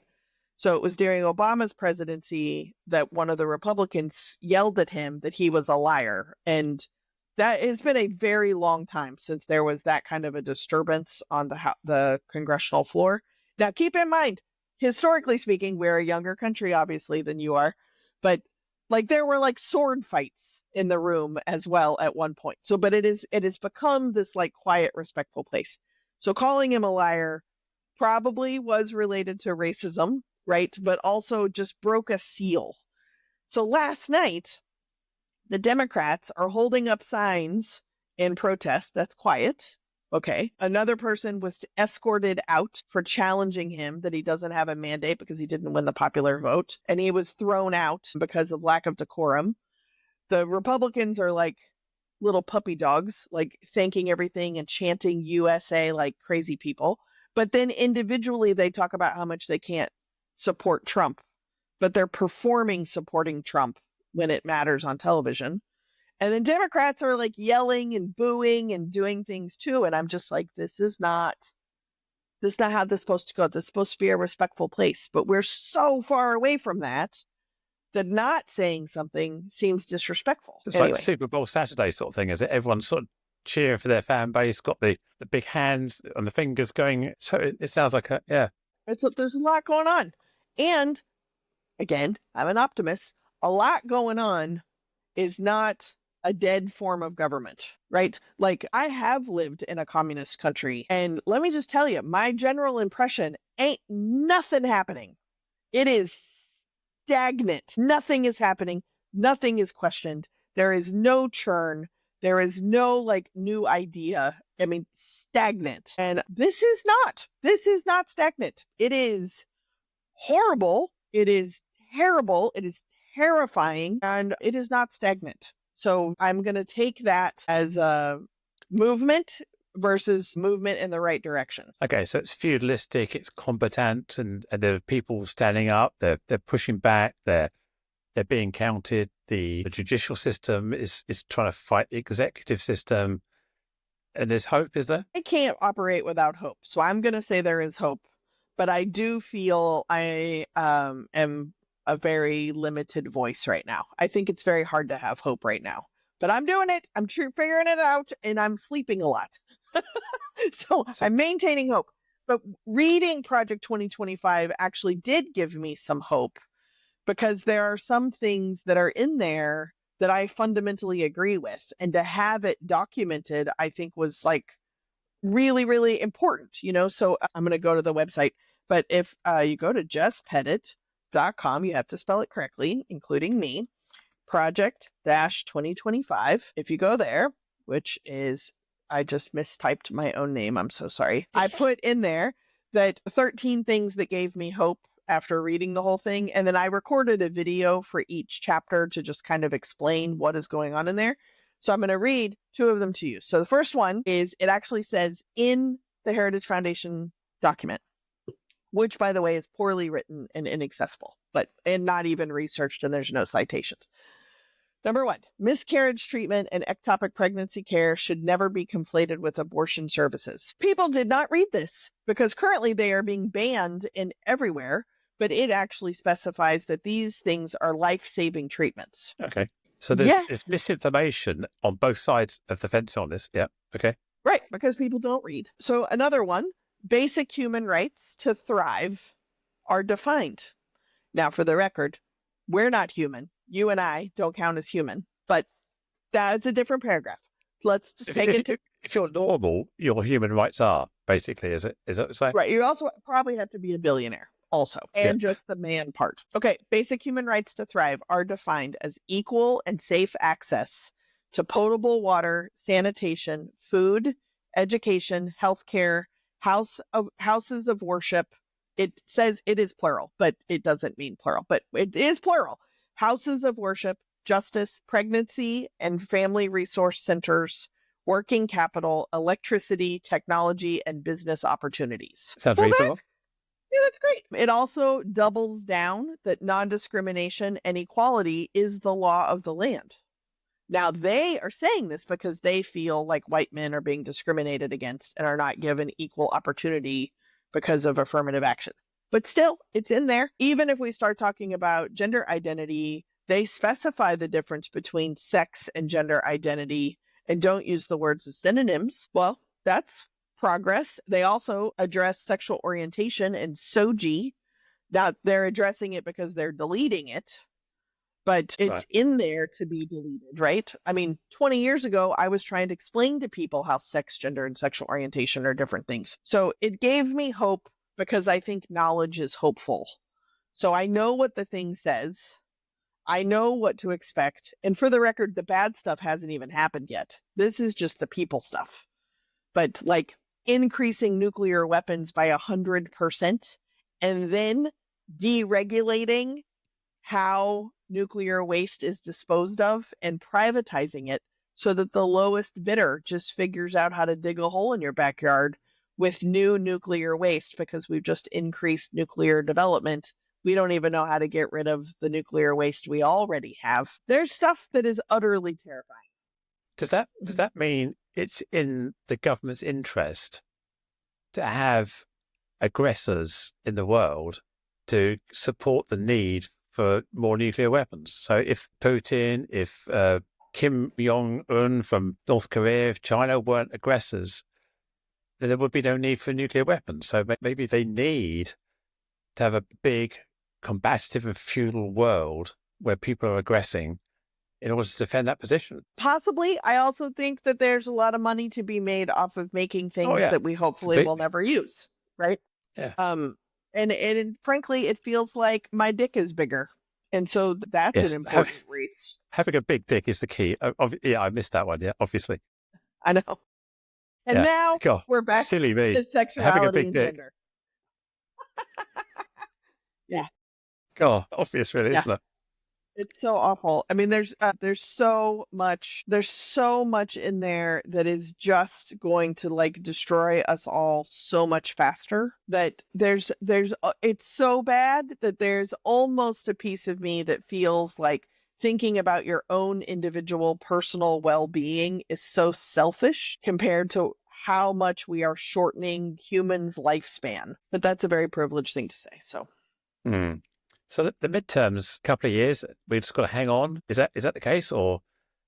So it was during Obama's presidency that one of the Republicans yelled at him that he was a liar, and that has been a very long time since there was that kind of a disturbance on the congressional floor. Now, keep in mind, historically speaking, we're a younger country, obviously, than you are. But like there were like sword fights in the room as well at one point. So, but it has become this like quiet, respectful place. So calling him a liar probably was related to racism, right? But also just broke a seal. So last night, the Democrats are holding up signs in protest. That's quiet. Okay. Another person was escorted out for challenging him that he doesn't have a mandate because he didn't win the popular vote. And he was thrown out because of lack of decorum. The Republicans are like little puppy dogs, like thanking everything and chanting USA like crazy people. But then individually, they talk about how much they can't support Trump, but they're performing supporting Trump when it matters on television. And then Democrats are like yelling and booing and doing things too. And I'm just like, this is not how this is supposed to go. This is supposed to be a respectful place. But we're so far away from that not saying something seems disrespectful. It's like Super Bowl Saturday sort of thing, is it? Everyone's sort of cheering for their fan base, got the big hands and the fingers going. So it sounds like there's a lot going on. And again, I'm an optimist. A lot going on is not a dead form of government, right? Like, I have lived in a communist country, and let me just tell you, my general impression ain't nothing happening. It is stagnant. Nothing is happening. Nothing is questioned. There is no churn. There is no like new idea. I mean, stagnant. And this is not stagnant. It is horrible. It is terrible. It is terrifying, and it is not stagnant. So I'm going to take that as a movement versus movement in the right direction. Okay, so it's feudalistic, it's combatant, and there are people standing up, they're pushing back, they're they're being counted. The judicial system is trying to fight the executive system. And there's hope, is there? I can't operate without hope. So I'm going to say there is hope. But I do feel I am a very limited voice right now. I think it's very hard to have hope right now. But I'm doing it. I'm figuring it out, and I'm sleeping a lot. So I'm maintaining hope. But reading Project 2025 actually did give me some hope, because there are some things that are in there that I fundamentally agree with. And to have it documented, I think was like really, really important, So I'm going to go to the website. But if you go to jesspettit.com, you have to spell it correctly, including me, project-2025. If you go there, which is, I just mistyped my own name. I'm so sorry. I put in there that 13 things that gave me hope after reading the whole thing. And then I recorded a video for each chapter to just kind of explain what is going on in there. So I'm going to read 2 of them to you. So the first one is, it actually says in the Heritage Foundation document, which, by the way, is poorly written and inaccessible, and not even researched, and there's no citations. Number 1, miscarriage treatment and ectopic pregnancy care should never be conflated with abortion services. People did not read this because currently they are being banned everywhere, but it actually specifies that these things are life-saving treatments. Okay. So there's misinformation on both sides of the fence on this. Yeah. Okay. Right, because people don't read. So another one, basic human rights to thrive are defined. Now, for the record, we're not human. You and I don't count as human, but that's a different paragraph. Let's just take it. If you're normal, your human rights are, basically, is that the same? Right. You also probably have to be a billionaire also, and just the man part. Okay. Basic human rights to thrive are defined as equal and safe access to potable water, sanitation, food, education, healthcare, houses of worship. It says it is plural, but it doesn't mean plural, but it is plural. Houses of worship, justice, pregnancy and family resource centers, working capital, electricity, technology, and business opportunities. Sounds reasonable. That's great. It also doubles down that non-discrimination and equality is the law of the land. Now, they are saying this because they feel like white men are being discriminated against and are not given equal opportunity because of affirmative action. But still, it's in there. Even if we start talking about gender identity, they specify the difference between sex and gender identity and don't use the words as synonyms. Well, that's progress. They also address sexual orientation and SOGI. Now, they're addressing it because they're deleting it, but it's in there to be deleted, right? I mean, 20 years ago, I was trying to explain to people how sex, gender, and sexual orientation are different things. So it gave me hope because I think knowledge is hopeful. So I know what the thing says. I know what to expect. And for the record, the bad stuff hasn't even happened yet. This is just the people stuff. But like increasing nuclear weapons by 100% and then deregulating how nuclear waste is disposed of and privatizing it so that the lowest bidder just figures out how to dig a hole in your backyard with new nuclear waste because we've just increased nuclear development. We don't even know how to get rid of the nuclear waste we already have. There's stuff that is utterly terrifying. Does that mean it's in the government's interest to have aggressors in the world to support the need for more nuclear weapons? So if Putin, if Kim Jong-un from North Korea, if China weren't aggressors, then there would be no need for nuclear weapons. So maybe they need to have a big combative and feudal world where people are aggressing in order to defend that position. Possibly. I also think that there's a lot of money to be made off of making things that we hopefully will never use, right? Yeah. And frankly, it feels like my dick is bigger. And so that's an important reach. Having a big dick is the key. I missed that one. Yeah, obviously. I know. And now we're back silly me. to sexuality having a big and dick. gender. Yeah. God, obvious really, isn't it? It's so awful. I mean, there's so much in there that is just going to like destroy us all so much faster that it's so bad that there's almost a piece of me that feels like thinking about your own individual personal well-being is so selfish compared to how much we are shortening humans' lifespan. But that's a very privileged thing to say. So Hmm. So the midterms, couple of years, we've just got to hang on. Is that the case, or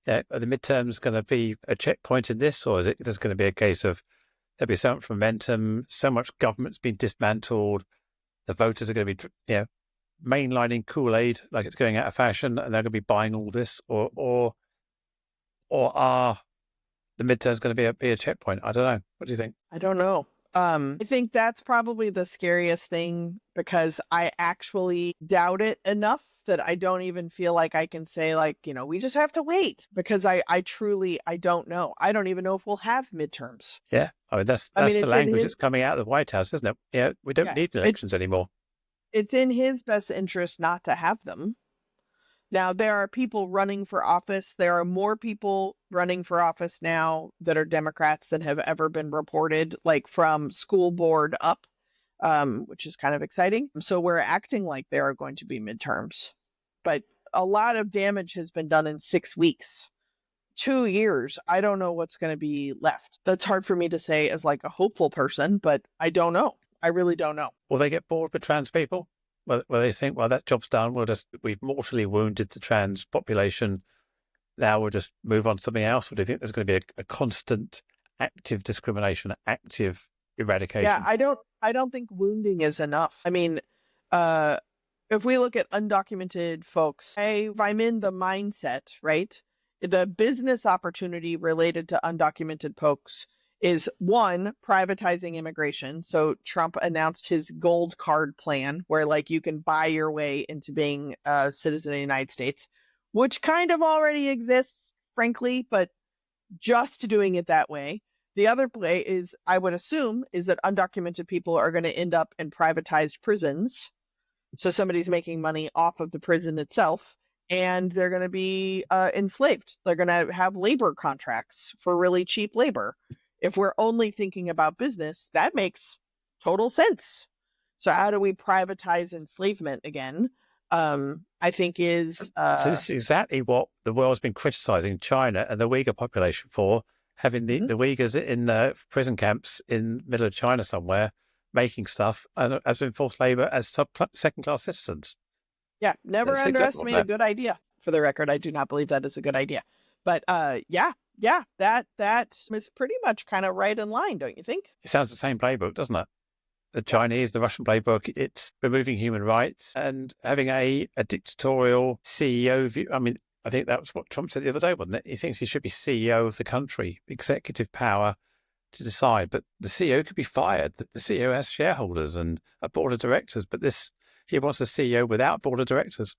are the midterms going to be a checkpoint in this, or is it just going to be a case of there'll be so much momentum, so much government's been dismantled, the voters are going to be, mainlining Kool-Aid like it's going out of fashion, and they're going to be buying all this, or are the midterms going to be a checkpoint? I don't know. What do you think? I don't know. I think that's probably the scariest thing because I actually doubt it enough that I don't even feel like I can say like, we just have to wait because I truly I don't know. I don't even know if we'll have midterms. Yeah, I mean I that's mean, the it's in language his that's coming out of the White House, isn't it? Yeah, we don't yeah, need elections anymore. it's in his best interest not to have them. Now, there are people running for office. There are more people running for office now that are Democrats than have ever been reported, like from school board up, which is kind of exciting. So we're acting like there are going to be midterms. But a lot of damage has been done in 6 weeks. 2 years, I don't know what's going to be left. That's hard for me to say as like a hopeful person, but I don't know. I really don't know. Will they get bored with trans people? Well, they think, well, that job's done. We've mortally wounded the trans population. Now we'll just move on to something else. Or do you think there's going to be a constant active discrimination, active Yeah, eradication? I don't think wounding is enough. I mean, uh if we look at undocumented folks, hey, if I'm in the mindset, right? The business opportunity related to undocumented folks is one, privatizing immigration. So Trump announced his gold card plan where like you can buy your way into being a citizen of the United States, which kind of already exists, frankly, but just doing it that way. The other play is, I would assume, is that undocumented people are going to end up in privatized prisons. So somebody's making money off of the prison itself, and they're going to be enslaved. They're going to have labor contracts for really cheap labor. If we're only thinking about business, that makes total sense. So how do we privatize enslavement again? I think is So this is exactly what the world's been criticizing China and the Uyghur population for, having mhm. the Uyghurs in the prison camps in the middle of China somewhere, making stuff and as enforced labor as second-class citizens. Yeah, never It's exactly underestimate a what good idea. For the record, I do not believe that is a good idea. But yeah, that is pretty much kind of right in line, don't you think? it sounds the same playbook, doesn't it? The Yeah. Chinese, the Russian playbook, it's removing human rights and having a dictatorial CEO view. I mean, I think that was what Trump said the other day, wasn't it? He thinks he should be CEO of the country, executive power to decide. But the CEO could be fired. The CEO has shareholders and a board of directors, but he wants a CEO without board of directors.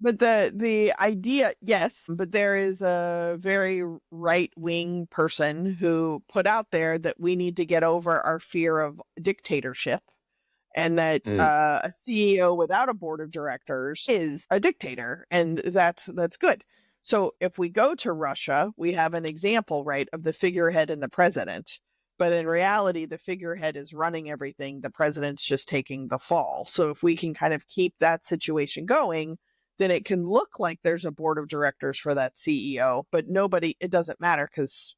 But the idea, yes, but there is a very right wing person who put out there that we need to get over our fear of dictatorship and that Mm. a CEO without a board of directors is a dictator, and that's good. So if we go to Russia, we have an example, right, of the figurehead and the president. But in reality, the figurehead is running everything. The president's just taking the fall. So if we can kind of keep that situation going, then it can look like there's a board of directors for that CEO, but it doesn't matter because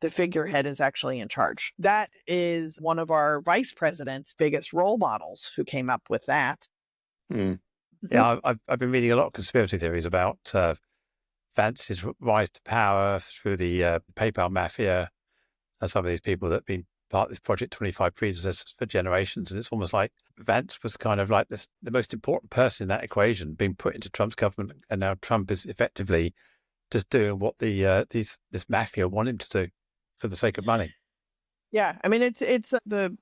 the figurehead is actually in charge. That is one of our vice president's biggest role models who came up with that. Mm. Mhm. Yeah, I've been reading a lot of conspiracy theories about Vance's rise to power through the PayPal mafia and some of these people that have been part of this Project 25 predecessors for generations. And it's almost like Vance was kind of like the most important person in that equation being put into Trump's government. And now Trump is effectively just doing what this mafia want him to do for the sake of money. Yeah, I mean it's the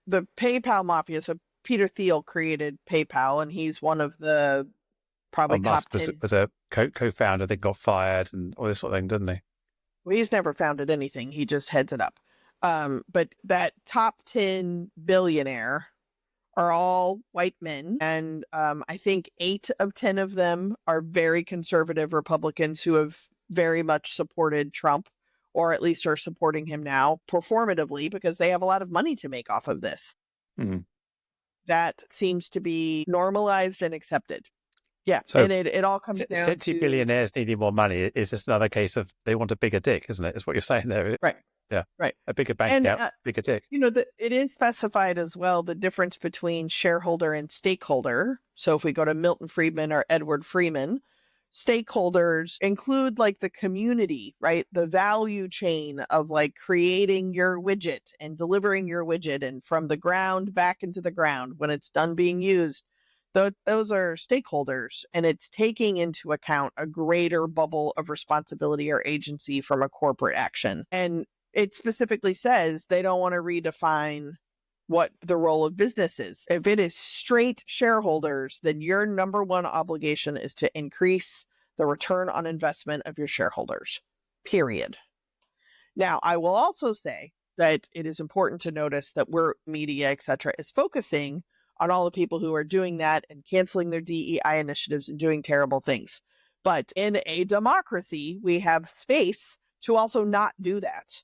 PayPal mafia. So Peter Thiel created PayPal, and he's one of the probably top Musk 10. was a co-founder that got fired and all this sort of thing, didn't he? Well, he's never founded anything. He just heads it up. But that top 10 billionaire are all white men. And I think 8 of 10 of them are very conservative Republicans who have very much supported Trump, or at least are supporting him now performatively because they have a lot of money to make off of this. Mm. That seems to be normalized and accepted. Yeah. So And it all comes down city to, billionaires needing more money is just another case of they want a bigger dick, isn't it? Is what you're saying there. right, Yeah. right. A bigger bank And account, bigger dick. it is specified as well the difference between shareholder and stakeholder. So if we go to Milton Friedman or Edward Freeman, stakeholders include like the community, right? The value chain of like creating your widget and delivering your widget, and from the ground back into the ground when it's done being used. Those are stakeholders, and it's taking into account a greater bubble of responsibility or agency from a corporate action. And it specifically says they don't want to redefine what the role of business is. If it is straight shareholders, then your number one obligation is to increase the return on investment of your shareholders, period. Now, I will also say that it is important to notice that we're media, et cetera, is focusing on all the people who are doing that and canceling their DEI initiatives and doing terrible things. But in a democracy, we have space to also not do that.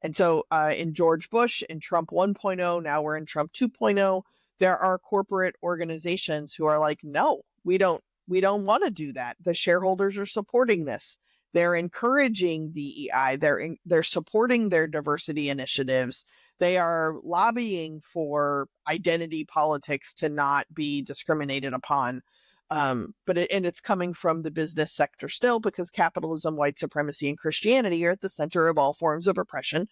And so in George Bush, in Trump 1.0, now we're in Trump 2.0, there are corporate organizations who are like, no, we don't want to do that. The shareholders are supporting this. They're encouraging DEI. They're supporting their diversity initiatives. They are lobbying for identity politics to not be discriminated upon. And it's coming from the business sector still, because capitalism, white supremacy, and Christianity are at the center of all forms of oppression.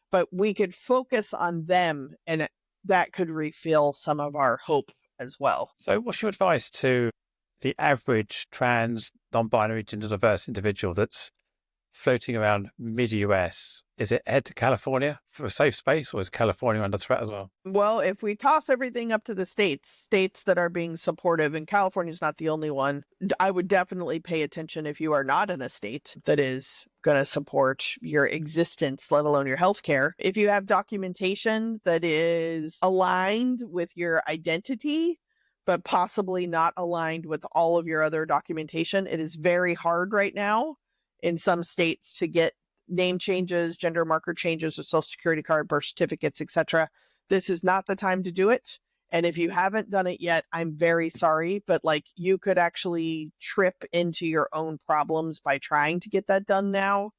But we could focus on them, and that could refill some of our hope as well. So what's your advice to the average trans, non-binary, gender diverse individual that's floating around mid-US? Is it head to California for a safe space, or is California under threat as well? Well, if we toss everything up to the states that are being supportive, and California's not the only one, I would definitely pay attention if you are not in a state that is going to support your existence, let alone your healthcare. If you have documentation that is aligned with your identity, but possibly not aligned with all of your other documentation, it is very hard right now in some states to get name changes, gender marker changes, a social security card, birth certificates, etc. This is not the time to do it. And if you haven't done it yet, I'm very sorry, but like you could actually trip into your own problems by trying to get that done now.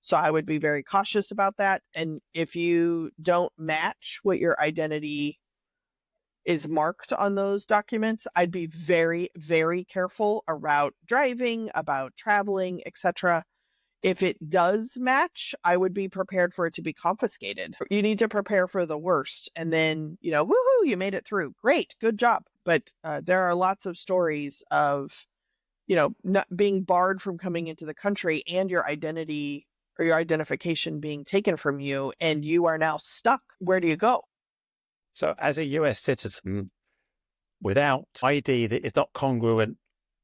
So I would be very cautious about that. And if you don't match what your identity is marked on those documents, I'd be very, very careful about driving, about traveling, etc. If it does match, I would be prepared for it to be confiscated. You need to prepare for the worst. And then, woohoo, you made it through. Great, good job. But there are lots of stories of, not being barred from coming into the country and your identity or your identification being taken from you, and you are now stuck. Where do you go? So as a US citizen, without ID that is not congruent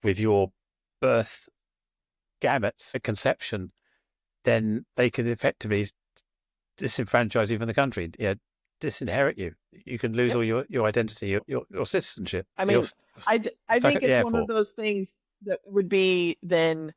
with your birth gamut at conception, then they can effectively disenfranchise you from the country, disinherit you. You can lose all your identity, your citizenship. I mean, I think it's one of those things that would be then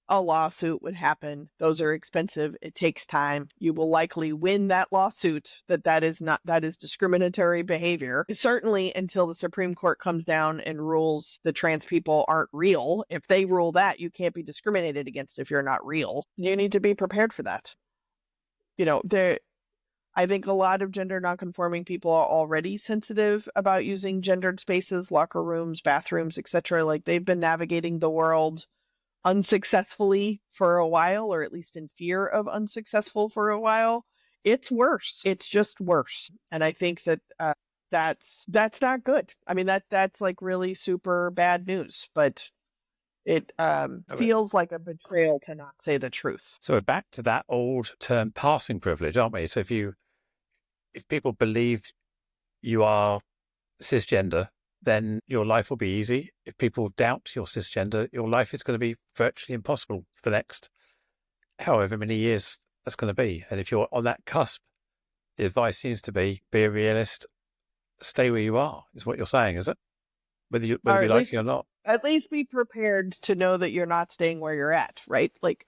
a lawsuit would happen. Those are expensive. It takes time. You will likely win that lawsuit that is discriminatory behavior. Certainly until the Supreme Court comes down and rules the trans people aren't real. If they rule that, you can't be discriminated against if you're not real. You need to be prepared for that. I think a lot of gender nonconforming people are already sensitive about using gendered spaces, locker rooms, bathrooms, etc. Like they've been navigating the world unsuccessfully for a while, or at least in fear of unsuccessful for a while. It's worse. It's just worse. And I think that that's not good. I mean, that's like really super bad news, but it feels like a betrayal to not say the truth. So we're back to that old term passing privilege, aren't we? So if people believe you are cisgender, then your life will be easy. If people doubt your cisgender, your life is going to be virtually impossible for the next however many years that's going to be. And if you're on that cusp, the advice seems to be a realist, stay where you are, is what you're saying, is it? Whether Or we like it or not. at least be prepared to know that you're not staying where you're at, right? Like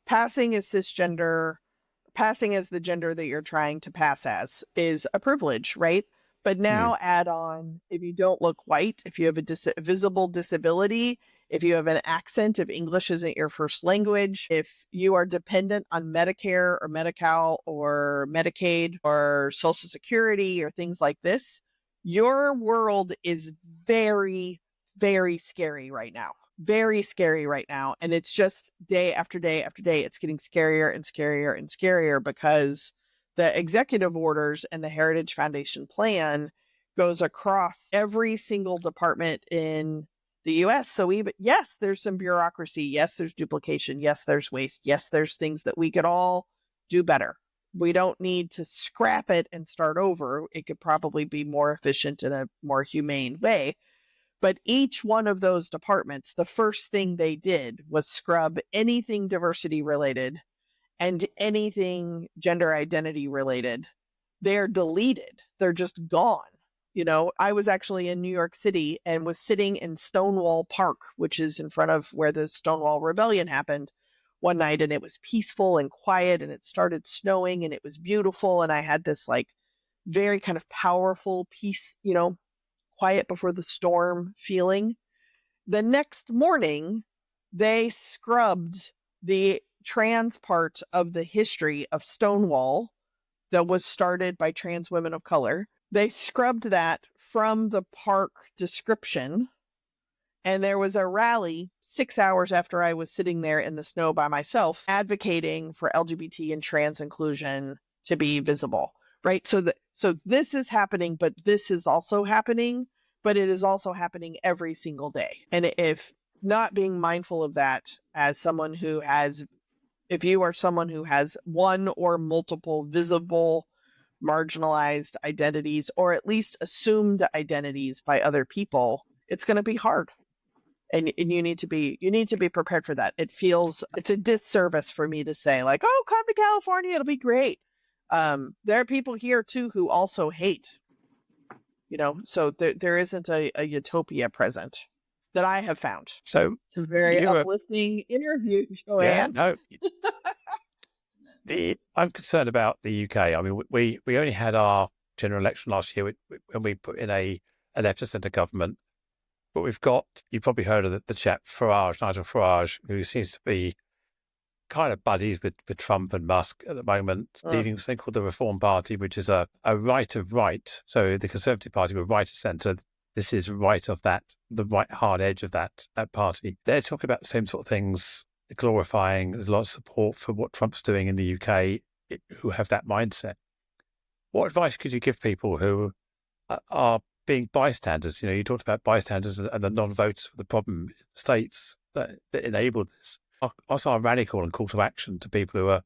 passing as cisgender, passing as the gender that you're trying to pass as is a privilege, right? But now add on, if you don't look white, if you have a visible disability, if you have an accent, if English isn't your first language, if you are dependent on Medicare or Medi-Cal or Medicaid or Social Security or things like this, your world is very, very scary right now. Very scary right now. And it's just day after day after day, it's getting scarier and scarier and scarier because the executive orders and the Heritage Foundation plan goes across every single department in the US. So even, yes, there's some bureaucracy. Yes, there's duplication. Yes, there's waste. Yes, there's things that we could all do better. We don't need to scrap it and start over. It could probably be more efficient in a more humane way. But each one of those departments, the first thing they did was scrub anything diversity related and anything gender identity related. They're deleted. They're just gone. You know, I was actually in New York City and was sitting in Stonewall Park, which is in front of where the Stonewall Rebellion happened one night, and it was peaceful and quiet, and it started snowing and it was beautiful. And I had this like very kind of powerful peace, you know, quiet before the storm feeling. The next morning, they scrubbed the trans part of the history of Stonewall that was started by trans women of color. They scrubbed that from the park description, and there was a rally 6 hours after I was sitting there in the snow by myself advocating for LGBT and trans inclusion to be visible, right? So this is happening, but this is also happening, but it is also happening every single day. And if not being mindful of that as someone who has, if you are someone who has one or multiple visible marginalized identities, or at least assumed identities by other people, it's going to be hard. And you need to be prepared for that. It's a disservice for me to say like, oh, come to California, it'll be great. There are people here too who also hate, you know, so there isn't a utopia present that I have found. So It's a very you were, uplifting interview, yeah, Joanne. no. I'm concerned about the UK. I mean, we only had our general election last year when we put in a left of centre government. But we've got, you've probably heard of the chap Farage, Nigel Farage, who seems to be kind of buddies with Trump and Musk at the moment, leading something called the Reform Party, which is a right of right. So the Conservative Party were right of centre. This is right of that, the right hard edge of that party. They're talking about the same sort of things, glorifying. There's a lot of support for what Trump's doing in the UK who have that mindset. What advice could you give people who are being bystanders? You know, you talked about bystanders and the non-voters for the problem in the states that enabled this. Also, our radical and call to action to people who are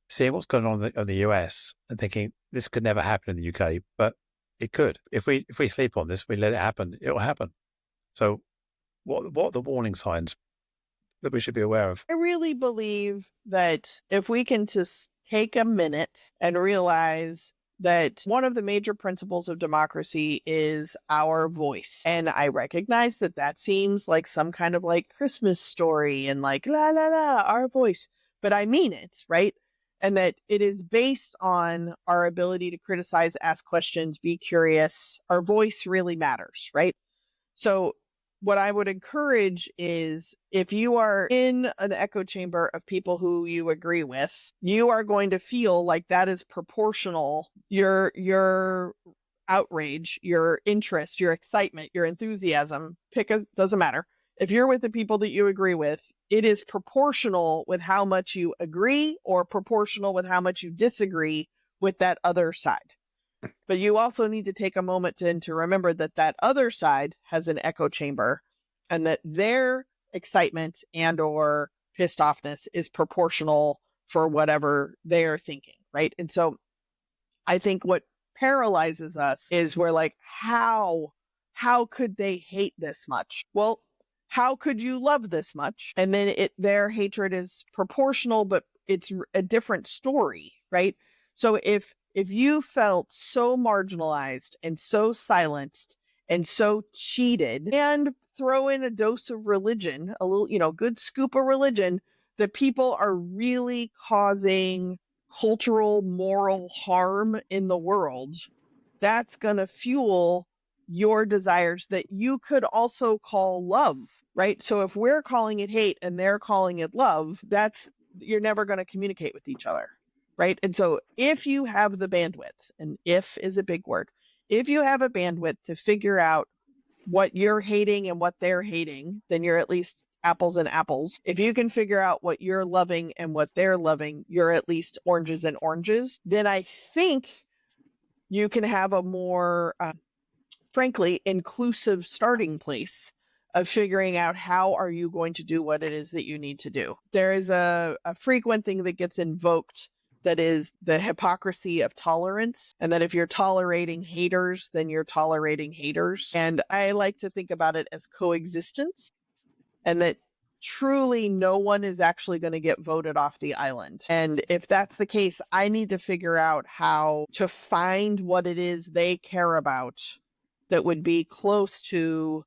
seeing what's going on in the US and thinking this could never happen in the UK, but it could. If we sleep on this, we let it happen, it will happen. So what are the warning signs that we should be aware of? I really believe that if we can just take a minute and realize that one of the major principles of democracy is our voice. And I recognize that that seems like some kind of like Christmas story and like, la, la, la, our voice. But I mean it, right? And that it is based on our ability to criticize, ask questions, be curious. Our voice really matters, right? So what I would encourage is if you are in an echo chamber of people who you agree with, you are going to feel like that is proportional. Your outrage, your interest, your excitement, your enthusiasm, doesn't matter. If you're with the people that you agree with, it is proportional with how much you agree or proportional with how much you disagree with that other side. But you also need to take a moment to remember that that other side has an echo chamber and that their excitement and or pissed offness is proportional for whatever they're thinking, right? And so I think what paralyzes us is we're like, how could they hate this much? Well, how could you love this much? And then their hatred is proportional, but it's a different story, right? So if if you felt so marginalized and so silenced and so cheated, and throw in a dose of religion, a little, good scoop of religion, that people are really causing cultural, moral harm in the world, that's going to fuel your desires that you could also call love, right? So if we're calling it hate and they're calling it love, you're never going to communicate with each other, right? And so if you have the bandwidth, and if is a big word, if you have a bandwidth to figure out what you're hating and what they're hating, then you're at least apples and apples. If you can figure out what you're loving and what they're loving, you're at least oranges and oranges. Then I think you can have a more, frankly, inclusive starting place of figuring out how are you going to do what it is that you need to do. There is a frequent thing that gets invoked that is the hypocrisy of tolerance, and that if you're tolerating haters, then you're tolerating haters. And I like to think about it as coexistence, and that truly no one is actually going to get voted off the island. And if that's the case, I need to figure out how to find what it is they care about that would be close to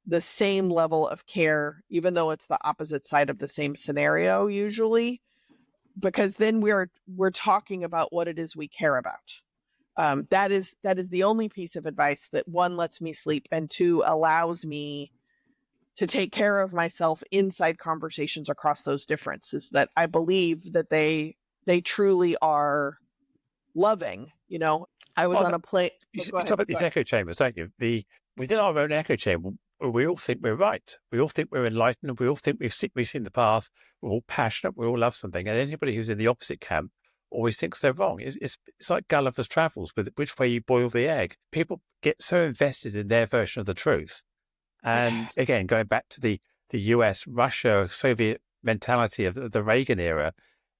the same level of care, even though it's the opposite side of the same scenario usually, because then we're talking about what it is we care about. That is the only piece of advice that, one, lets me sleep, and two, allows me to take care of myself inside conversations across those differences, that I believe that they truly are loving. I was on a play. You Go talk ahead. about these echo chambers, don't you? Within our own echo chamber, we all think we're right. We all think we're enlightened. We all think we've seen the path. We're all passionate. We all love something. And anybody who's in the opposite camp always thinks they're wrong. It's like Gulliver's Travels, with which way you boil the egg. People get so invested in their version of the truth. And again, going back to the US, Russia, Soviet mentality of the Reagan era,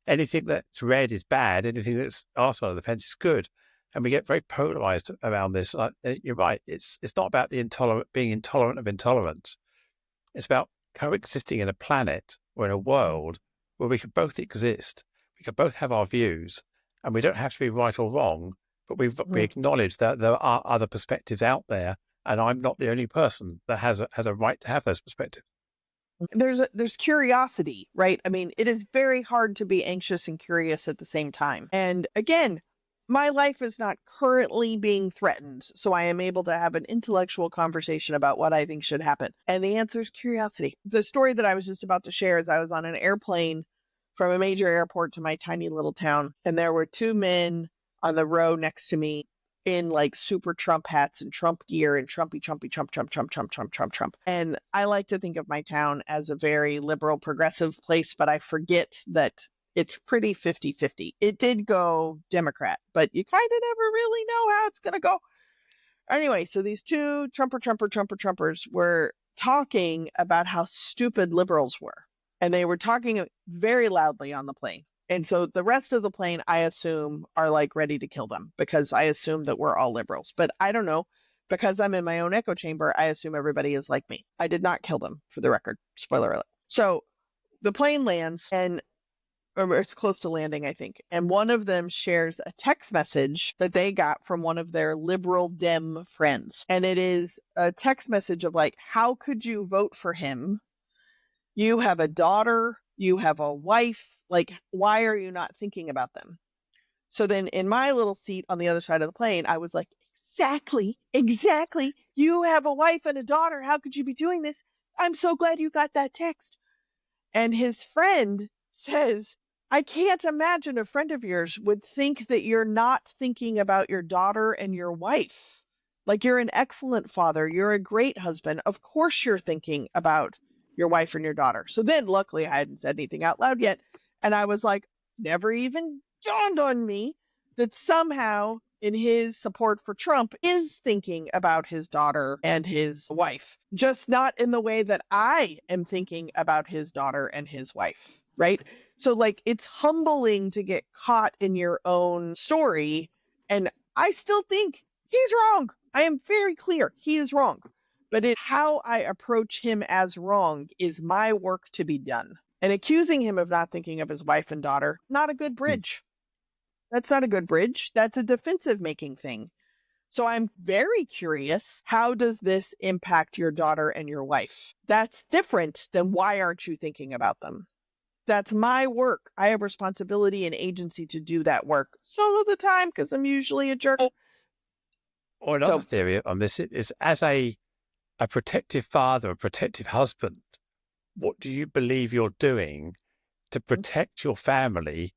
anything that's red is bad. Anything that's our side of the fence is good. And we get very polarized around this. You're right. It's not about being intolerant of intolerance. It's about coexisting in a planet or in a world where we can both exist. We can both have our views, and we don't have to be right or wrong, but we acknowledge that there are other perspectives out there, and I'm not the only person that has a right to have those perspectives. There's curiosity, right? I mean, it is very hard to be anxious and curious at the same time. And again, my life is not currently being threatened, so I am able to have an intellectual conversation about what I think should happen. And the answer is curiosity. The story that I was just about to share is I was on an airplane from a major airport to my tiny little town, and there were two men on the row next to me in like super Trump hats and Trump gear and Trump. And I like to think of my town as a very liberal, progressive place, but I forget that it's pretty 50-50. It did go Democrat, but you kind of never really know how it's going to go. Anyway, so these two Trumpers were talking about how stupid liberals were. And they were talking very loudly on the plane. And so the rest of the plane, I assume, are like ready to kill them, because I assume that we're all liberals. But I don't know, because I'm in my own echo chamber, I assume everybody is like me. I did not kill them, for the record. Spoiler alert. So the plane lands, or it's close to landing, I think. And one of them shares a text message that they got from one of their liberal Dem friends. And it is a text message of like, how could you vote for him? You have a daughter, you have a wife, like, why are you not thinking about them? So then in my little seat on the other side of the plane, I was like, exactly. You have a wife and a daughter. How could you be doing this? I'm so glad you got that text. And his friend says, I can't imagine a friend of yours would think that you're not thinking about your daughter and your wife. Like, you're an excellent father. You're a great husband. Of course you're thinking about your wife and your daughter. So then luckily I hadn't said anything out loud yet. And I was like, never even dawned on me that somehow in his support for Trump is thinking about his daughter and his wife, just not in the way that I am thinking about his daughter and his wife, right? So like, it's humbling to get caught in your own story. And I still think he's wrong. I am very clear. He is wrong. But how I approach him as wrong is my work to be done. And accusing him of not thinking of his wife and daughter, not a good bridge. That's not a good bridge. That's a defensive making thing. So I'm very curious, how does this impact your daughter and your wife? That's different than why aren't you thinking about them? That's my work. I have responsibility and agency to do that work some of the time because I'm usually a jerk. Or another So theory on this is as a protective father, a protective husband, what do you believe you're doing to protect your family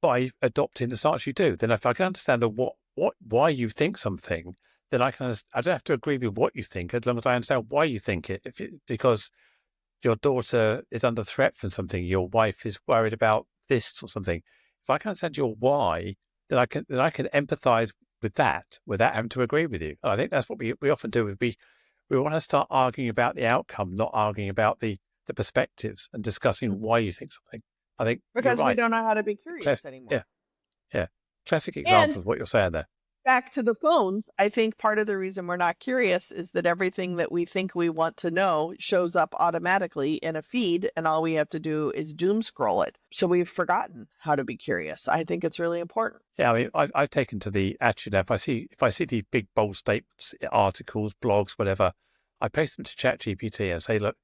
by adopting the stance you do? Then if I can understand why you think something, then I don't have to agree with what you think as long as I understand why you think it. Because your daughter is under threat from something, your wife is worried about this or something. If I can understand your why, then I can empathize with that without having to agree with you. And I think that's what we often do. We want to start arguing about the outcome, not arguing about the perspectives and discussing why you think something. I think you're because we right. don't know how to be curious Yeah, anymore. yeah. Classic And example of what you're saying there. back to the phones, I think part of the reason we're not curious is that everything that we think we want to know shows up automatically in a feed, and all we have to do is doom scroll it. So we've forgotten how to be curious. I think it's really important. Yeah, I mean, I've taken to the attitude now. If I see these big bold statements, articles, blogs, whatever, I paste them to ChatGPT and say, look,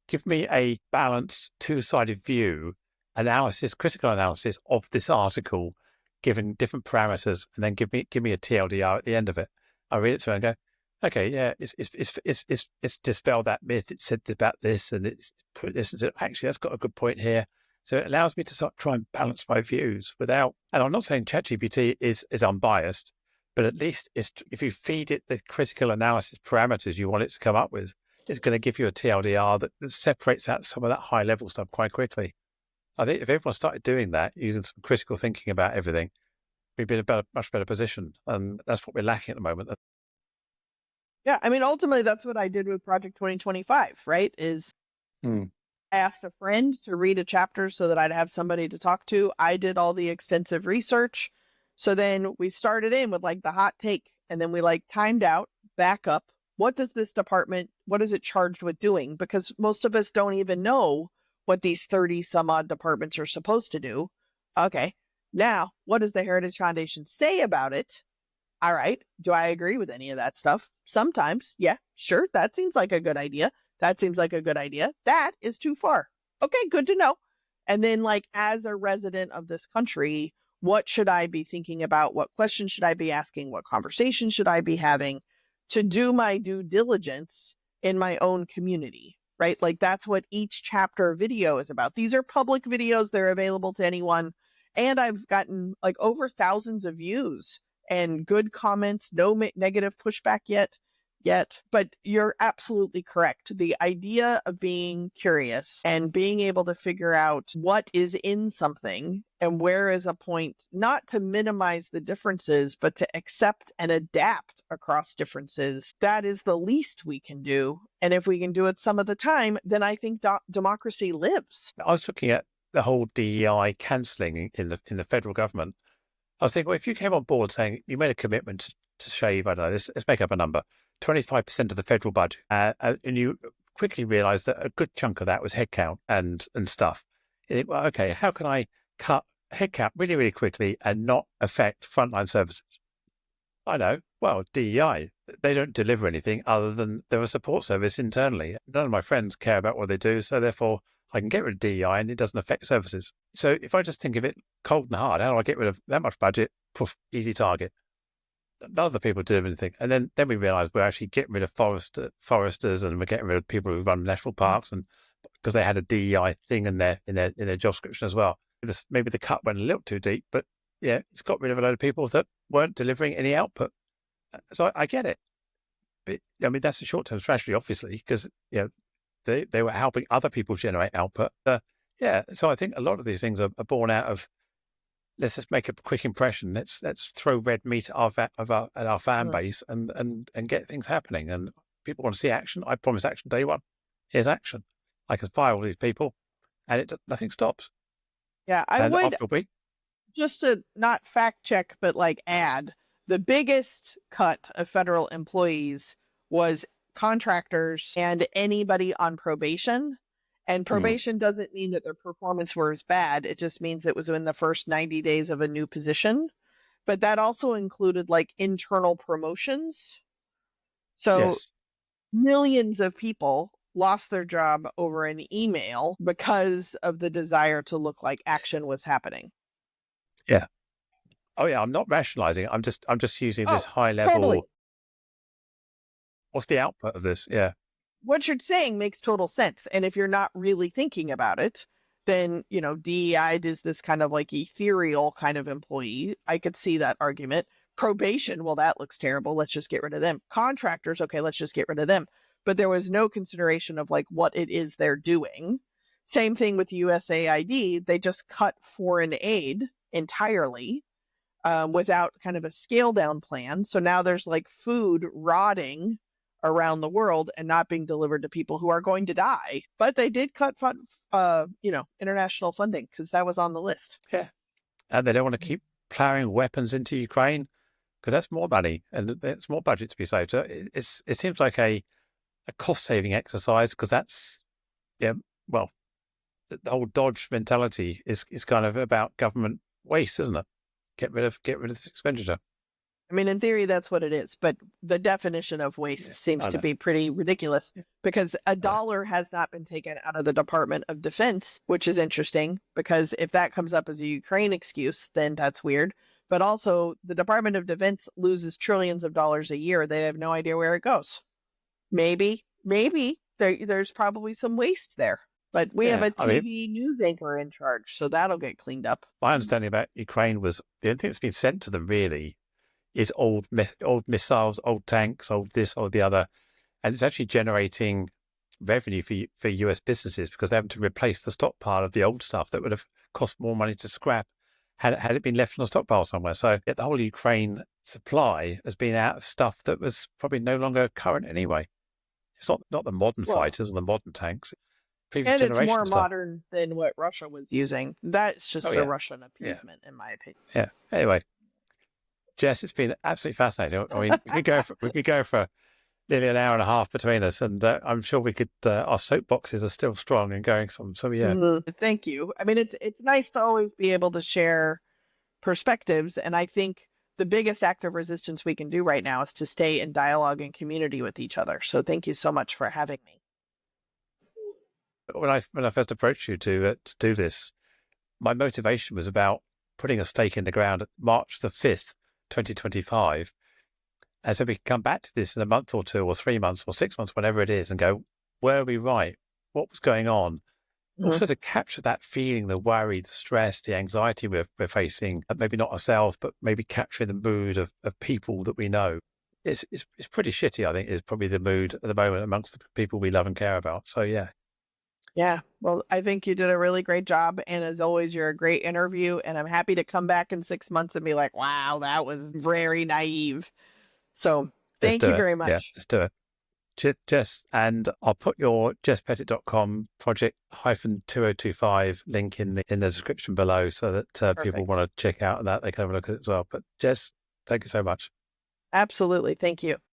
give me a balanced, two-sided view, critical analysis of this article, given different parameters, and then give me a TLDR at the end of it. I read it through and go, okay, yeah, it's dispelled that myth. It said about this, and it's put this and said, actually, that's got a good point here. So it allows me to sort of try and balance my views without, and I'm not saying ChatGPT is unbiased, but at least if you feed it the critical analysis parameters you want it to come up with, it's going to give you a TLDR that separates out some of that high level stuff quite quickly. I think if everyone started doing that, using some critical thinking about everything, we'd be in a much better position. And that's what we're lacking at the moment. Yeah, I mean, ultimately, that's what I did with Project 2025, right? Hmm. I asked a friend to read a chapter so that I'd have somebody to talk to. I did all the extensive research. So then we started in with like the hot take, and then we like timed out, back up. What is it charged with doing? Because most of us don't even know what these 30 some odd departments are supposed to do. Okay. Now, what does the Heritage Foundation say about it? All right. Do I agree with any of that stuff? Sometimes. Yeah, sure. That seems like a good idea. That seems like a good idea. That is too far. Okay, good to know. And then, like, as a resident of this country, what should I be thinking about? What questions should I be asking? What conversations should I be having to do my due diligence in my own community? Right? Like, that's what each chapter video is about. These are public videos, they're available to anyone. And I've gotten like over thousands of views and good comments, no negative pushback yet. But you're absolutely correct. The idea of being curious and being able to figure out what is in something and where is a point, not to minimize the differences, but to accept and adapt across differences, that is the least we can do. And if we can do it some of the time, then I think democracy lives. I was looking at the whole DEI cancelling in the federal government. I was thinking, well, if you came on board saying you made a commitment to shave, I don't know, let's make up a number, 25% of the federal budget, and you quickly realised that a good chunk of that was headcount and stuff. You think, well, okay, how can I cut headcount really, really quickly and not affect frontline services? I know. Well, DEI, they don't deliver anything other than they're a support service internally. None of my friends care about what they do, so therefore I can get rid of DEI and it doesn't affect services. So if I just think of it cold and hard, how do I get rid of that much budget? Poof, easy target. None of the people do anything. And then we realise we're actually getting rid of foresters and we're getting rid of people who run national parks, and because they had a DEI thing in their job description as well. Maybe the cut went a little too deep, but yeah, it's got rid of a load of people that weren't delivering any output. So I get it. But I mean, that's a short-term strategy, obviously, because they were helping other people generate output. Yeah, so I think a lot of these things are born out of, let's just make a quick impression. Let's throw red meat at our fan base and get things happening. And people want to see action. I promise action day one. Here's action. I can fire all these people, and nothing stops. Yeah, I And would, after a week, just to not fact check, but like add, the biggest cut of federal employees was contractors and anybody on probation. And Mm. probation doesn't mean that their performance was bad. It just means it was in the first 90 days of a new position. But that also included like internal promotions. So Yes. millions of people lost their job over an email because of the desire to look like action was happening. Yeah. Oh yeah. I'm not rationalizing it. I'm just using this Oh, high totally. level. What's the output of this? Yeah. What you're saying makes total sense. And if you're not really thinking about it, then, DEI is this kind of like ethereal kind of employee. I could see that argument. Probation, well, that looks terrible. Let's just get rid of them. Contractors, okay, let's just get rid of them. But there was no consideration of like what it is they're doing. Same thing with USAID. They just cut foreign aid entirely without kind of a scale down plan. So now there's like food rotting around the world and not being delivered to people who are going to die. But they did cut international funding because that was on the list. Yeah. And they don't want to keep plowing weapons into Ukraine because that's more money and there's more budget to be saved. So it seems like a cost saving exercise because that's, yeah, well, the whole Dodge mentality is kind of about government waste, isn't it? Get rid of this expenditure. I mean, in theory, that's what it is. But the definition of waste Yeah, seems I to know. be pretty ridiculous Yeah, because a I know. dollar has not been taken out of the Department of Defense, which is interesting because if that comes up as a Ukraine excuse, then that's weird. But also, the Department of Defense loses trillions of dollars a year. They have no idea where it goes. Maybe there's probably some waste there. But we have Yeah, a I mean, TV news anchor in charge, so that'll get cleaned up. my understanding about Ukraine was the only thing that's been sent to them really is old missiles, old tanks, old this, old the other, and it's actually generating revenue for US businesses because they're having to replace the stockpile of the old stuff that would have cost more money to scrap had it been left in a stockpile somewhere. So the whole Ukraine supply has been out of stuff that was probably no longer current anyway. It's not the modern Well, fighters or the modern tanks, previous and it's more generation stuff. modern than what Russia was using. That's Oh just a yeah, Russian yeah, appeasement, in my opinion. yeah. Anyway, Jess, it's been absolutely fascinating. I mean, we could go for nearly an hour and a half between us, and I'm sure we could. Our soapboxes are still strong and going. So yeah, Thank you. I mean, it's nice to always be able to share perspectives, and I think the biggest act of resistance we can do right now is to stay in dialogue and community with each other. So thank you so much for having me. when I first approached you to do this, my motivation was about putting a stake in the ground at March the 5th, 2025. And so we can come back to this in a month or two or 3 months or 6 months, whenever it is, and go, were we right? What was going on? Mhm. Also to capture that feeling, the worry, the stress, the anxiety we're facing, maybe not ourselves, but maybe capturing the mood of people that we know. It's pretty shitty, I think, is probably the mood at the moment amongst the people we love and care about. So yeah, Yeah, well, I think you did a really great job. And as always, you're a great interview. And I'm happy to come back in 6 months and be like, wow, that was very naive. So let's thank do you it. very Yeah, much. let's do it. Jess, and I'll put your jesspettit.com project 2025 link in the description below so that people Perfect. want to check out that they can have a look at it as well. But Jess, thank you so much. Absolutely. Thank you.